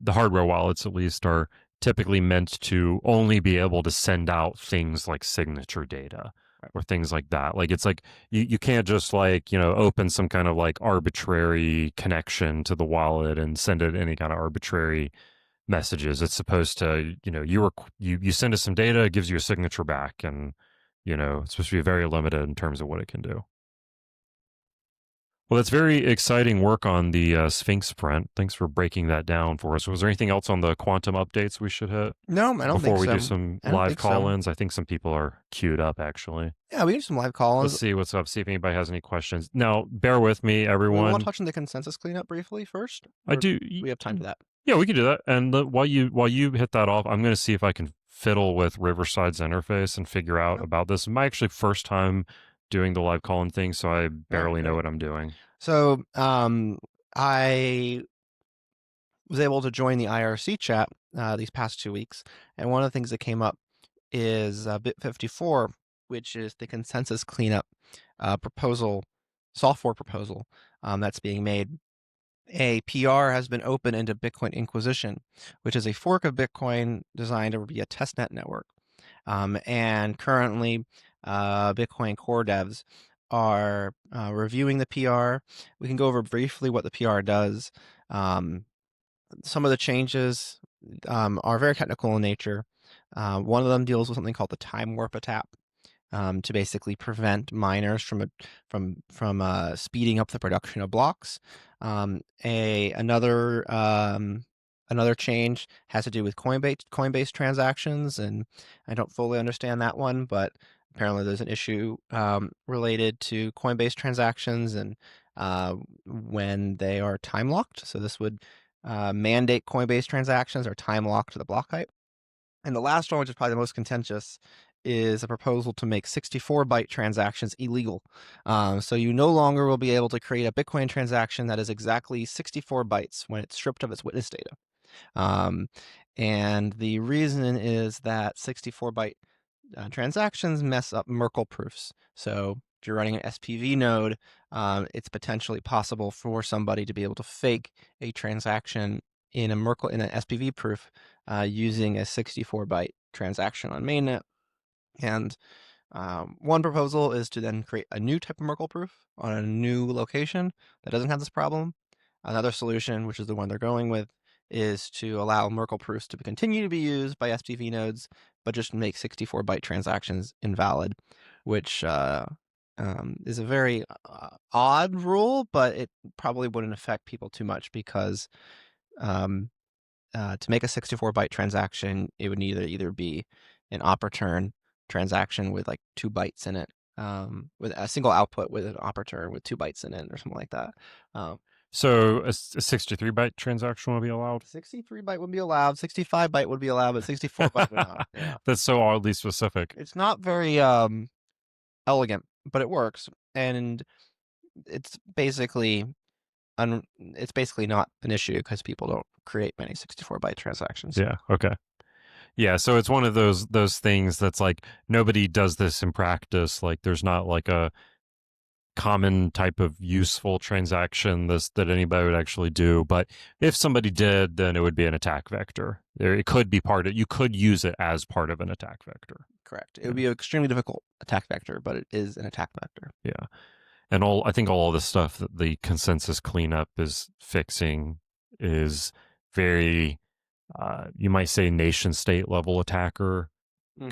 the hardware wallets at least are typically meant to only be able to send out things like signature data or things like that. Like it's like you can't just like, open some kind of like arbitrary connection to the wallet and send it any kind of arbitrary messages. It's supposed to, you send us some data, it gives you a signature back, and it's supposed to be very limited in terms of what it can do. Well, that's very exciting work on the Sphinx print. Thanks for breaking that down for us. Was there anything else on the quantum updates we should hit No, I don't before think we do so. some I don't live think so. call-ins? I think some people are queued up, actually. Yeah, we can do some live Let's call-ins. see what's up, see if anybody has any questions. Now, bear with me, We want to everyone. touch on the consensus cleanup briefly first, I or do. we have time for that? Yeah, we can do that. And while you hit that off, I'm going to see if I can fiddle with Riverside's interface and figure out Oh, about this. My actually first time doing the live call-in thing, so I all right, barely know great. what I'm doing. So, I was able to join the IRC chat these past 2 weeks, and one of the things that came up is Bit 54, which is the consensus cleanup software proposal that's being made. A PR has been opened into Bitcoin Inquisition, which is a fork of Bitcoin designed to be a testnet network. And currently, Bitcoin core devs are reviewing the PR. We can go over briefly what the PR does. Some of the changes are very technical in nature. One of them deals with something called the time warp attack, to basically prevent miners from speeding up the production of blocks. Another change has to do with Coinbase transactions, and I don't fully understand that one, but apparently there's an issue related to Coinbase transactions and when they are time locked. So this would mandate Coinbase transactions are time locked to the block height. And the last one, which is probably the most contentious, is a proposal to make 64-byte transactions illegal. So you no longer will be able to create a Bitcoin transaction that is exactly 64 bytes when it's stripped of its witness data. And the reason is that 64-byte transactions mess up Merkle proofs. So if you're running an SPV node, it's potentially possible for somebody to be able to fake a transaction in an SPV proof using a 64-byte transaction on mainnet. And one proposal is to then create a new type of Merkle proof on a new location that doesn't have this problem. Another solution, which is the one they're going with, is to allow Merkle proofs to continue to be used by SPV nodes, but just make 64-byte transactions invalid, which is a very odd rule, but it probably wouldn't affect people too much because to make a 64-byte transaction, it would either be an op return transaction with like 2 bytes in it, with a single output with an op return with 2 bytes in it or something like that. So a 63-byte transaction will be allowed? 63-byte would be allowed, 65-byte would be allowed, but 64-byte would not. Yeah. That's so oddly specific. It's not very elegant, but it works. And it's basically not an issue because people don't create many 64-byte transactions. Yeah, okay. Yeah, so it's one of those things that's like nobody does this in practice. Like there's not like a common type of useful transaction that anybody would actually do. But if somebody did, then it would be an attack vector. It could be you could use it as part of an attack vector. Correct. It would be an extremely difficult attack vector, but it is an attack vector. Yeah. And I think all of the stuff that the consensus cleanup is fixing is very, you might say, nation state level attacker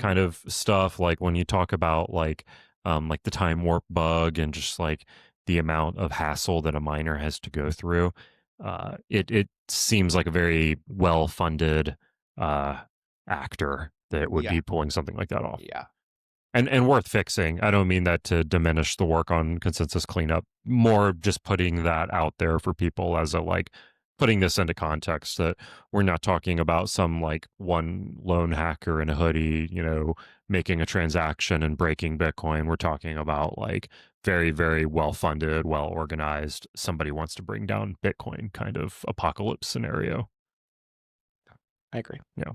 kind of stuff. Like when you talk about like the time warp bug and just like the amount of hassle that a miner has to go through, it seems like a very well funded actor that would be pulling something like that off. Yeah. And worth fixing. I don't mean that to diminish the work on consensus cleanup, more just putting that out there for people as a like putting this into context that we're not talking about some like one lone hacker in a hoodie, making a transaction and breaking Bitcoin. We're talking about like very, very well funded, well organized, somebody wants to bring down Bitcoin kind of apocalypse scenario. I agree. Yeah.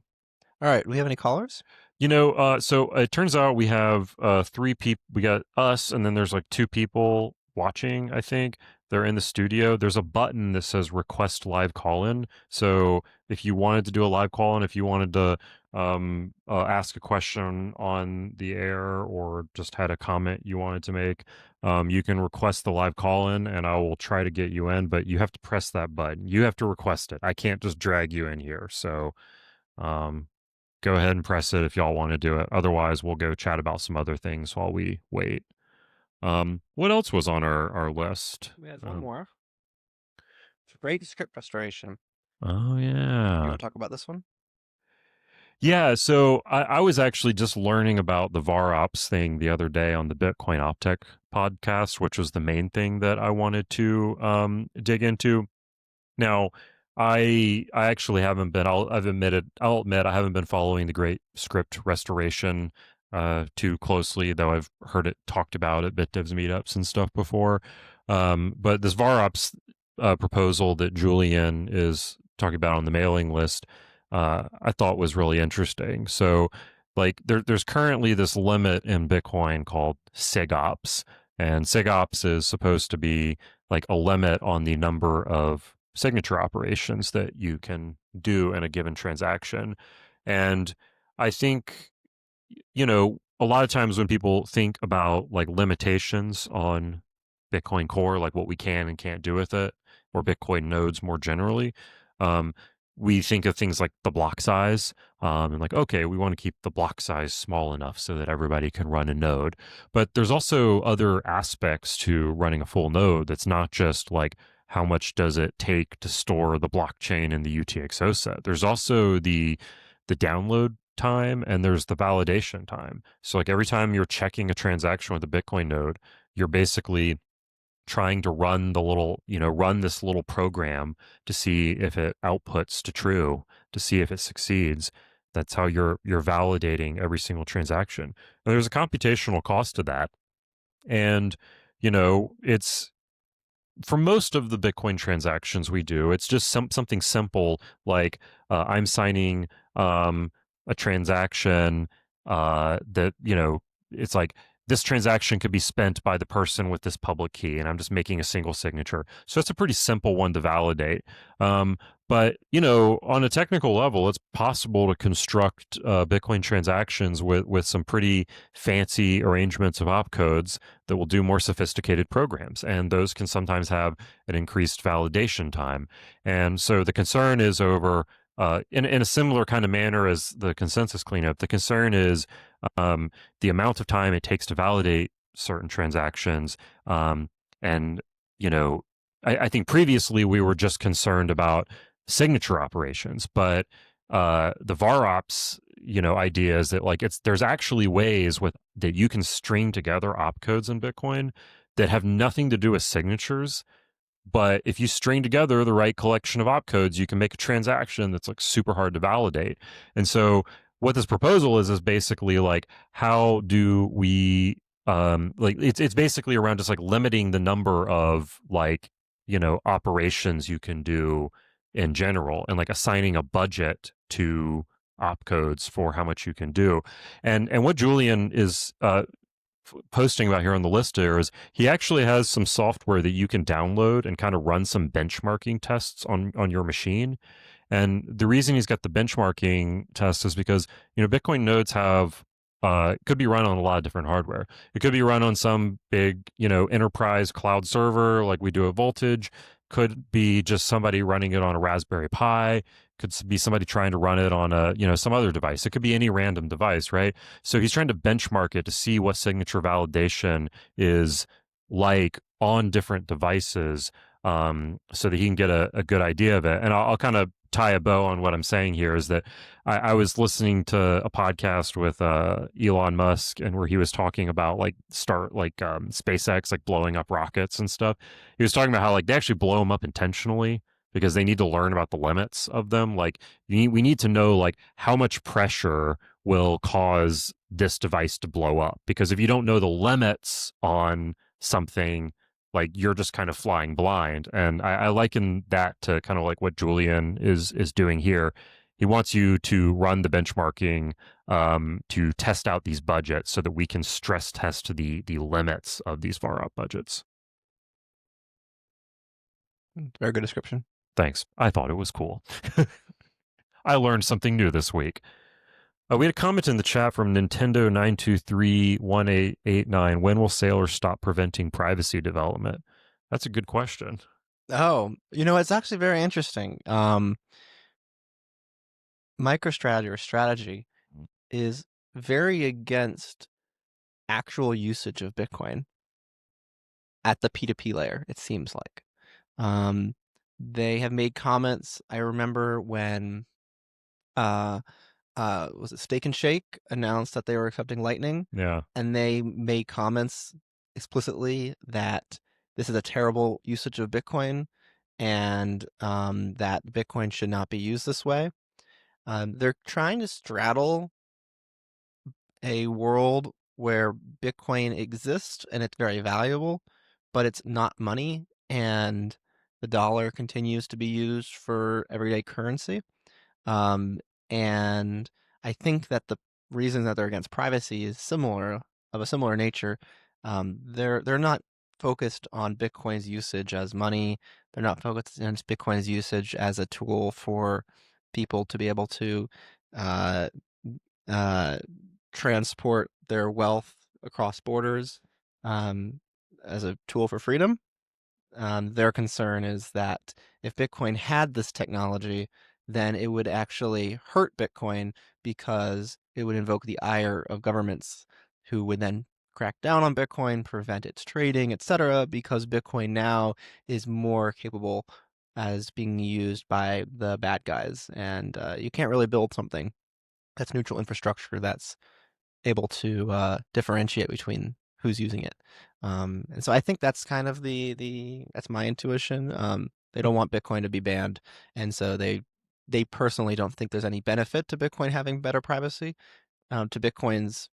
All right. Do we have any callers? So it turns out we have 3 people. We got us, and then there's like 2 people watching, I think. They're in the studio. There's a button that says request live call-in. So if you wanted to do a live call-in, if you wanted to ask a question on the air or just had a comment you wanted to make, you can request the live call-in, and I will try to get you in, but you have to press that button. You have to request it. I can't just drag you in here. So go ahead and press it if y'all want to do it. Otherwise, we'll go chat about some other things while we wait. What else was on our list? We had one more. Great script restoration. Oh, yeah. You want to talk about this one? Yeah, so I was actually just learning about the varops thing the other day on the Bitcoin Optech podcast, which was the main thing that I wanted to dig into. Now, I actually haven't been. I'll admit I haven't been following the great script restoration too closely, though I've heard it talked about at BitDevs meetups and stuff before. But this varops proposal that Julian is talking about on the mailing list, I thought was really interesting. So, like, there's currently this limit in Bitcoin called SIGOPS, and SIGOPS is supposed to be like a limit on the number of signature operations that you can do in a given transaction. And I think, a lot of times when people think about like limitations on Bitcoin Core, like what we can and can't do with it, or Bitcoin nodes more generally, we think of things like the block size, and like, okay, we want to keep the block size small enough so that everybody can run a node. But there's also other aspects to running a full node that's not just like how much does it take to store the blockchain in the UTXO set. There's also the download time and there's the validation time. So like every time you're checking a transaction with a Bitcoin node, you're basically trying to run run this little program to see if it outputs to true, to see if it succeeds. That's how you're validating every single transaction. And there's a computational cost to that. And, it's for most of the Bitcoin transactions we do, it's just something simple like I'm signing a transaction that, it's like this transaction could be spent by the person with this public key, and I'm just making a single signature. So it's a pretty simple one to validate. But, on a technical level, it's possible to construct Bitcoin transactions with some pretty fancy arrangements of opcodes that will do more sophisticated programs. And those can sometimes have an increased validation time. And so the concern is over, in a similar kind of manner as the consensus cleanup, the concern is the amount of time it takes to validate certain transactions. And, I think previously we were just concerned about signature operations, but the varops, idea is that like there's actually ways that you can string together opcodes in Bitcoin that have nothing to do with signatures. But if you string together the right collection of opcodes, you can make a transaction that's like super hard to validate. And so what this proposal is basically like, how do we like it's basically around just like limiting the number of like, operations you can do in general, and like assigning a budget to opcodes for how much you can do. And what Julian is posting about here on the list here is he actually has some software that you can download and kind of run some benchmarking tests on your machine. And the reason he's got the benchmarking test is because, Bitcoin nodes have could be run on a lot of different hardware. It could be run on some big, enterprise cloud server like we do at Voltage. Could be just somebody running it on a Raspberry Pi. Could be somebody trying to run it on some other device. It could be any random device, right? So he's trying to benchmark it to see what signature validation is like on different devices, so that he can get a good idea of it. And I'll kind of tie a bow on what I'm saying here is that I was listening to a podcast with Elon Musk, and where he was talking about like SpaceX like blowing up rockets and stuff. He was talking about how like they actually blow them up intentionally because they need to learn about the limits of them. Like we need to know like how much pressure will cause this device to blow up, because if you don't know the limits on something, like you're just kind of flying blind. And I liken that to kind of like what Julian is doing here. He wants you to run the benchmarking to test out these budgets so that we can stress test the limits of these far out budgets. Very good description. Thanks. I thought it was cool. I learned something new this week. We had a comment in the chat from Nintendo 9231889. When will sailors stop preventing privacy development? That's a good question. Oh, it's actually very interesting. MicroStrategy or strategy is very against actual usage of Bitcoin at the P2P layer, it seems like. They have made comments. I remember when was it Steak and Shake announced that they were accepting Lightning? Yeah. And they made comments explicitly that this is a terrible usage of Bitcoin, and that Bitcoin should not be used this way. They're trying to straddle a world where Bitcoin exists and it's very valuable, but it's not money, and the dollar continues to be used for everyday currency. And I think that the reason that they're against privacy is of a similar nature. They're not focused on Bitcoin's usage as money. They're not focused on Bitcoin's usage as a tool for people to be able to uh, transport their wealth across borders as a tool for freedom. Their concern is that if Bitcoin had this technology, then it would actually hurt Bitcoin, because it would invoke the ire of governments, who would then crack down on Bitcoin, prevent its trading, etc., because Bitcoin now is more capable as being used by the bad guys. And you can't really build something that's neutral infrastructure that's able to differentiate between who's using it. And so I think that's kind of that's my intuition. They don't want Bitcoin to be banned, and so they personally don't think there's any benefit to Bitcoin having better privacy. To Bitcoin's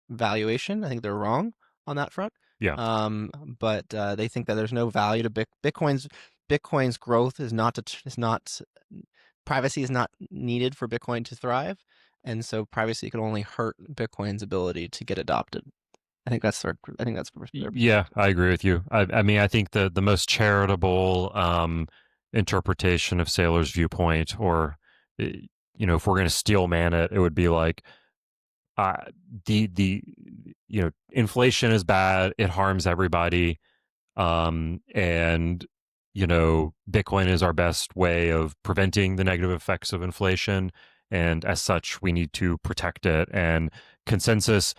valuation, I think they're wrong on that front. Yeah. But they think that there's no value to Bitcoin's growth is not privacy is not needed for Bitcoin to thrive, and so privacy can only hurt Bitcoin's ability to get adopted. I think that's their Yeah, I agree with you. I mean, I think the most charitable interpretation of Saylor's viewpoint, or if we're going to steel man it, it would be like uh, the inflation is bad, it harms everybody, and Bitcoin is our best way of preventing the negative effects of inflation, and as such we need to protect it. And contentious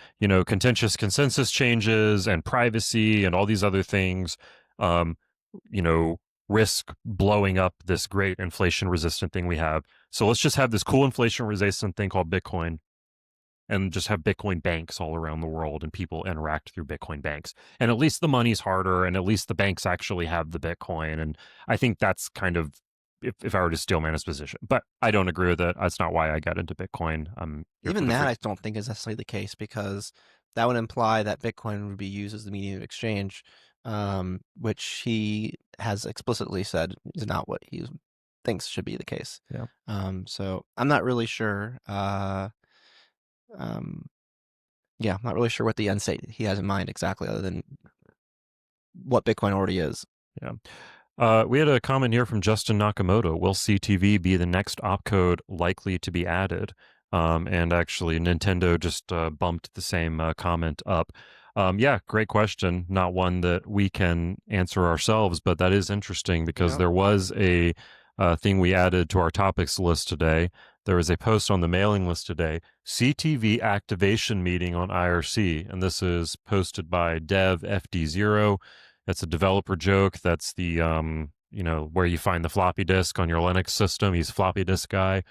consensus changes and privacy and all these other things um risk blowing up this great inflation resistant thing we have. So let's just have this cool inflation resistant thing called Bitcoin, and just have Bitcoin banks all around the world, and people interact through Bitcoin banks. And at least the money's harder, and at least the banks actually have the Bitcoin. And I think that's kind of, if I were to steal Manus' position. But I don't agree with it. That's not why I got into Bitcoin. Even that I don't think is necessarily the case, because that would imply that Bitcoin would be used as the medium of exchange, which he has explicitly said is not what he thinks should be the case. Yeah. So I'm not really sure. Yeah, I'm not really sure what the end state he has in mind exactly, other than what Bitcoin already is. Yeah. We had a comment here from Justin Nakamoto. Will CTV be the next opcode likely to be added? And actually, Nintendo just bumped the same comment up. Yeah, great question. Not one that we can answer ourselves, but that is interesting, because there was a thing we added to our topics list today. There was a post on the mailing list today, CTV activation meeting on IRC, and this is posted by Dev FD0. That's a developer joke. That's the where you find the floppy disk on your Linux system. He's a floppy disk guy.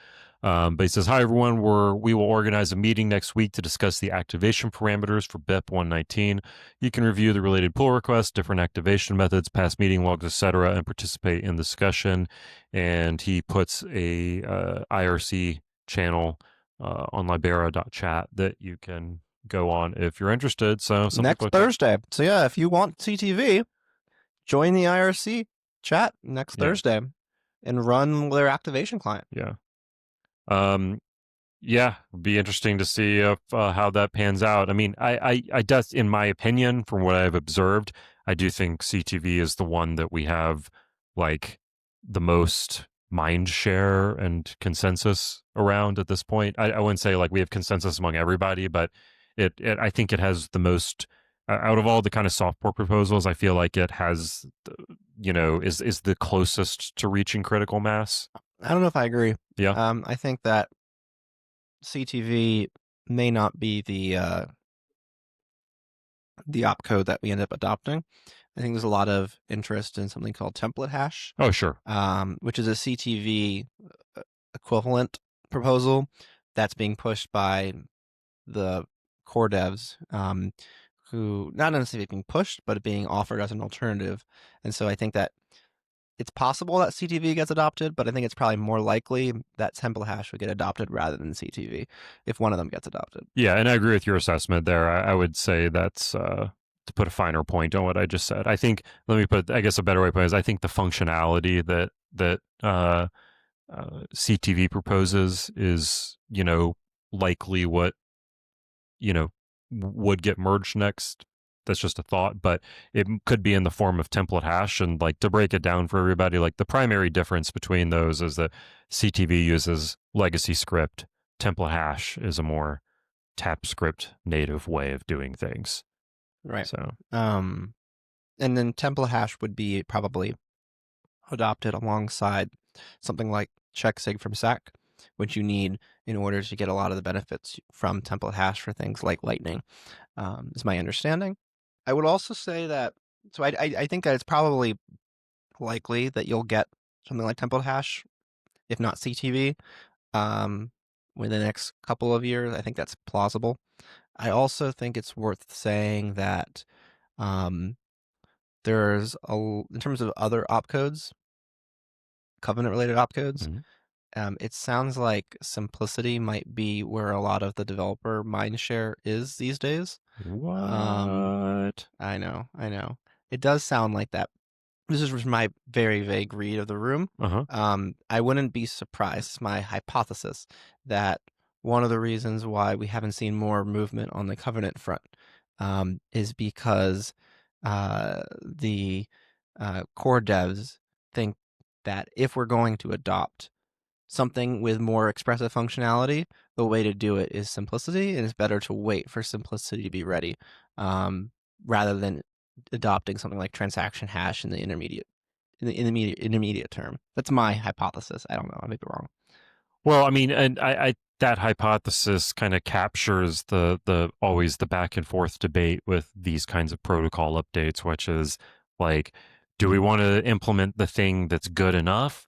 But he says, "Hi everyone, we will organize a meeting next week to discuss the activation parameters for BIP 119. You can review the related pull requests, different activation methods, past meeting logs, etc., and participate in the discussion." And he puts a IRC channel on libera.chat that you can go on if you're interested. So next Thursday. So yeah, if you want CTV, join the IRC chat next Thursday and run their activation client. Yeah. Yeah, it'd be interesting to see if how that pans out. I mean, I does, in my opinion, from what I've observed, I do think CTV is the one that we have like the most mind share and consensus around at this point. I wouldn't say like we have consensus among everybody, but it I think it has the most out of all the kind of software proposals. I feel like it has, is the closest to reaching critical mass. I don't know if I agree. Yeah. I think that CTV may not be the opcode that we end up adopting. I think there's a lot of interest in something called template hash. Oh, sure. Which is a CTV equivalent proposal that's being pushed by the core devs, who not necessarily being pushed, but being offered as an alternative. And so I think that it's possible that CTV gets adopted, but I think it's probably more likely that template hash would get adopted rather than CTV if one of them gets adopted. Yeah, and I agree with your assessment there. I would say that's to put a finer point on what I just said. I think, I guess a better way to put it is, I think the functionality that CTV proposes is, likely what, would get merged next. That's just a thought, but it could be in the form of template hash. And like, to break it down for everybody, like the primary difference between those is that CTV uses legacy script. Template hash is a more TypeScript native way of doing things. Right. So, and then template hash would be probably adopted alongside something like checksig from SAC, which you need in order to get a lot of the benefits from template hash for things like Lightning, is my understanding. I would also say that, so I think that it's probably likely that you'll get something like template hash, if not CTV, within the next couple of years. I think that's plausible. I also think it's worth saying that there's in terms of other opcodes, covenant-related opcodes, Mhm. it sounds like simplicity might be where a lot of the developer mindshare is these days. What? I know. It does sound like that. This is my very vague read of the room. Uh-huh. I wouldn't be surprised, it's my hypothesis, that one of the reasons why we haven't seen more movement on the covenant front is because the core devs think that if we're going to adopt something with more expressive functionality, the way to do it is simplicity, and it's better to wait for simplicity to be ready um, rather than adopting something like transaction hash in the intermediate term. That's my hypothesis. I don't know. I may be wrong. Well, I mean, and I that hypothesis kind of captures the always the back and forth debate with these kinds of protocol updates, which is like, do we want to implement the thing that's good enough,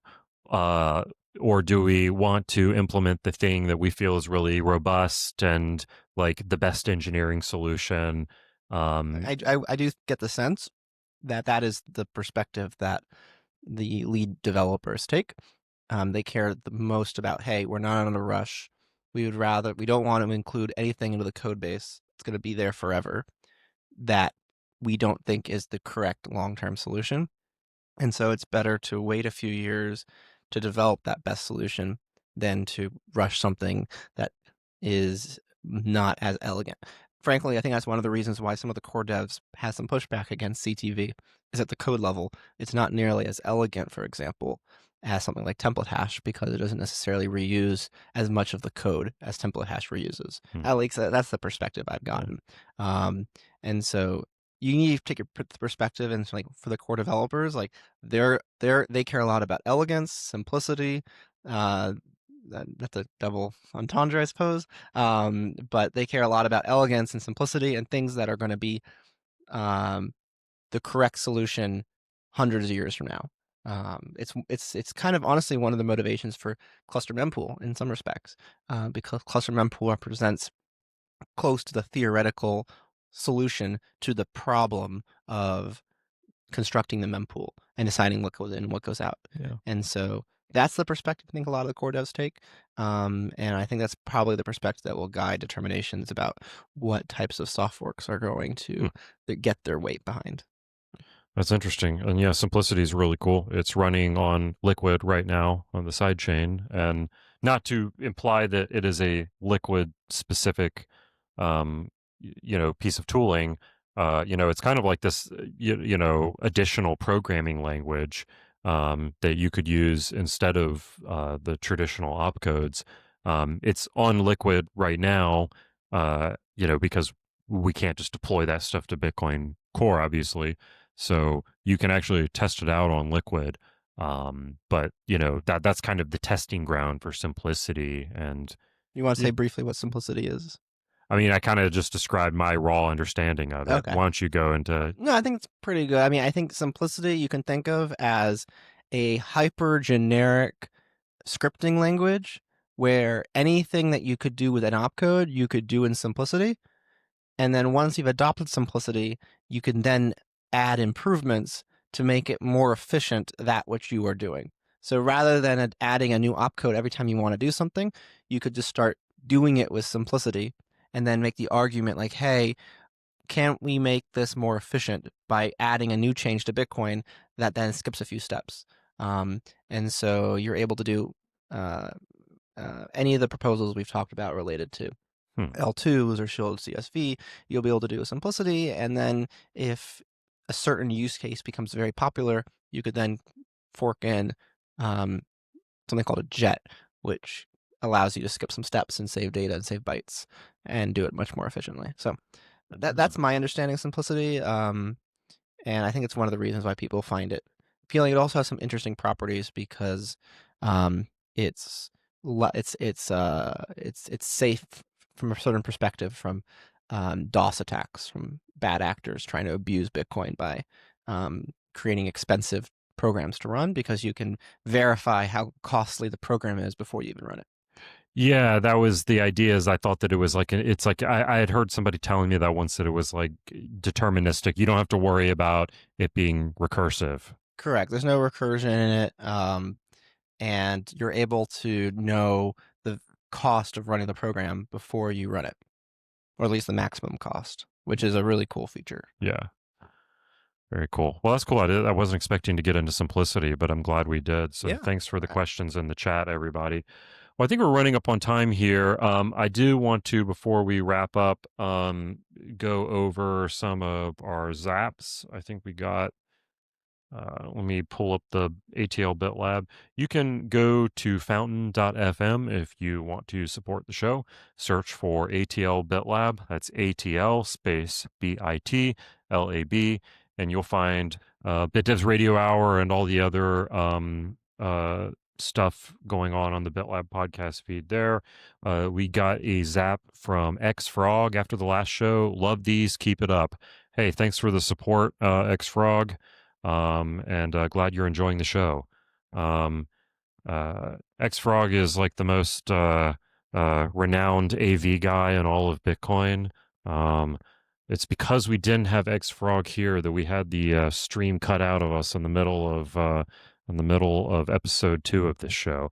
uh, or do we want to implement the thing that we feel is really robust and like the best engineering solution? I do get the sense that that is the perspective that the lead developers take. They care the most about, hey, we're not in a rush. We don't want to include anything into the code base. It's going to be there forever. That we don't think is the correct long-term solution. And so it's better to wait a few years to develop that best solution than to rush something that is not as elegant. Frankly, I think that's one of the reasons why some of the core devs has some pushback against CTV is at the code level. It's not nearly as elegant, for example, as something like template hash because it doesn't necessarily reuse as much of the code as template hash reuses. hmm, At least that's the perspective I've yeah. gotten. And so you need to take your perspective and like for the core developers, like they care a lot about elegance, simplicity. That's a double entendre, I suppose. But they care a lot about elegance and simplicity and things that are going to be um, the correct solution hundreds of years from now. It's kind of honestly one of the motivations for cluster mempool in some respects, because cluster mempool represents close to the theoretical solution to the problem of constructing the mempool and deciding what goes in and what goes out. Yeah. And so that's the perspective I think a lot of the core devs take. And I think that's probably the perspective that will guide determinations about what types of softworks are going Hmm. to get their weight behind. That's interesting. And yeah, simplicity is really cool. It's running on Liquid right now on the side chain. And not to imply that it is a Liquid specific, piece of tooling. It's kind of like this, additional programming language that you could use instead of the traditional opcodes. It's on Liquid right now, because we can't just deploy that stuff to Bitcoin Core, obviously. So you can actually test it out on Liquid. But that's kind of the testing ground for simplicity. And You want to say it, briefly what simplicity is? I mean, I kind of just described my raw understanding of it. Okay. Why don't you go into? No, I think it's pretty good. I mean, I think simplicity you can think of as a hyper generic scripting language where anything that you could do with an opcode, you could do in simplicity. And then once you've adopted simplicity, you can then add improvements to make it more efficient that which you are doing. So rather than adding a new opcode every time you want to do something, you could just start doing it with simplicity and then make the argument like, hey, can't we make this more efficient by adding a new change to Bitcoin that then skips a few steps? And so you're able to do uh, any of the proposals we've talked about related to Hmm. L2s or shielded CSV, you'll be able to do a simplicity. And then if a certain use case becomes very popular, you could then fork in something called a jet, which allows you to skip some steps and save data and save bytes and do it much more efficiently. So that's my understanding of simplicity. And I think it's one of the reasons why people find it appealing. It also has some interesting properties because um, it's it's safe from a certain perspective from DOS attacks, from bad actors trying to abuse Bitcoin by creating expensive programs to run because you can verify how costly the program is before you even run it. Yeah, that was the idea. Is I thought that it was like it's like I had heard somebody telling me that once that it was like deterministic. You don't have to worry about it being recursive. Correct. There's no recursion in it, and you're able to know the cost of running the program before you run it, or at least the maximum cost, which is a really cool feature. Yeah, very cool. Well, that's cool. I wasn't expecting to get into simplicity, but I'm glad we did. So Yeah. thanks for the questions in the chat, everybody. Well, I think we're running up on time here. I do want to, before we wrap up, go over some of our zaps. I think we got. Let me pull up the ATL BitLab. You can go to fountain.fm if you want to support the show. Search for ATL BitLab. That's ATL space BITLAB. And you'll find BitDevs Radio Hour and all the other stuff going on the BitLab podcast feed there. We got a zap from XFrog after the last show. Love these. Keep it up. Hey, thanks for the support, XFrog. And glad you're enjoying the show. XFrog is like the most renowned AV guy in all of Bitcoin. It's because we didn't have XFrog here that we had the stream cut out of us in the middle of episode 2 of this show.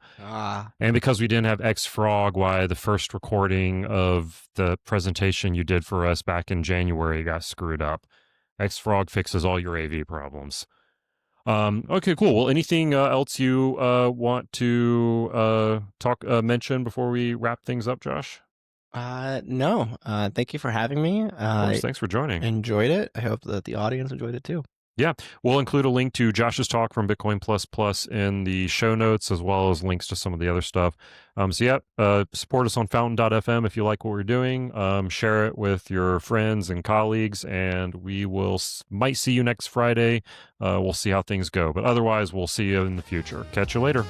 And because we didn't have XFrog, why the first recording of the presentation you did for us back in January got screwed up. XFrog fixes all your AV problems. Okay, cool. Well, anything else you want to mention before we wrap things up, Josh? No. Thank you for having me. Of course, thanks for joining. Enjoyed it. I hope that the audience enjoyed it too. Yeah, we'll include a link to Josh's talk from Bitcoin Plus Plus in the show notes, as well as links to some of the other stuff. Support us on fountain.fm if you like what we're doing. Share it with your friends and colleagues, and we might see you next Friday. We'll see how things go, but otherwise, we'll see you in the future. Catch you later.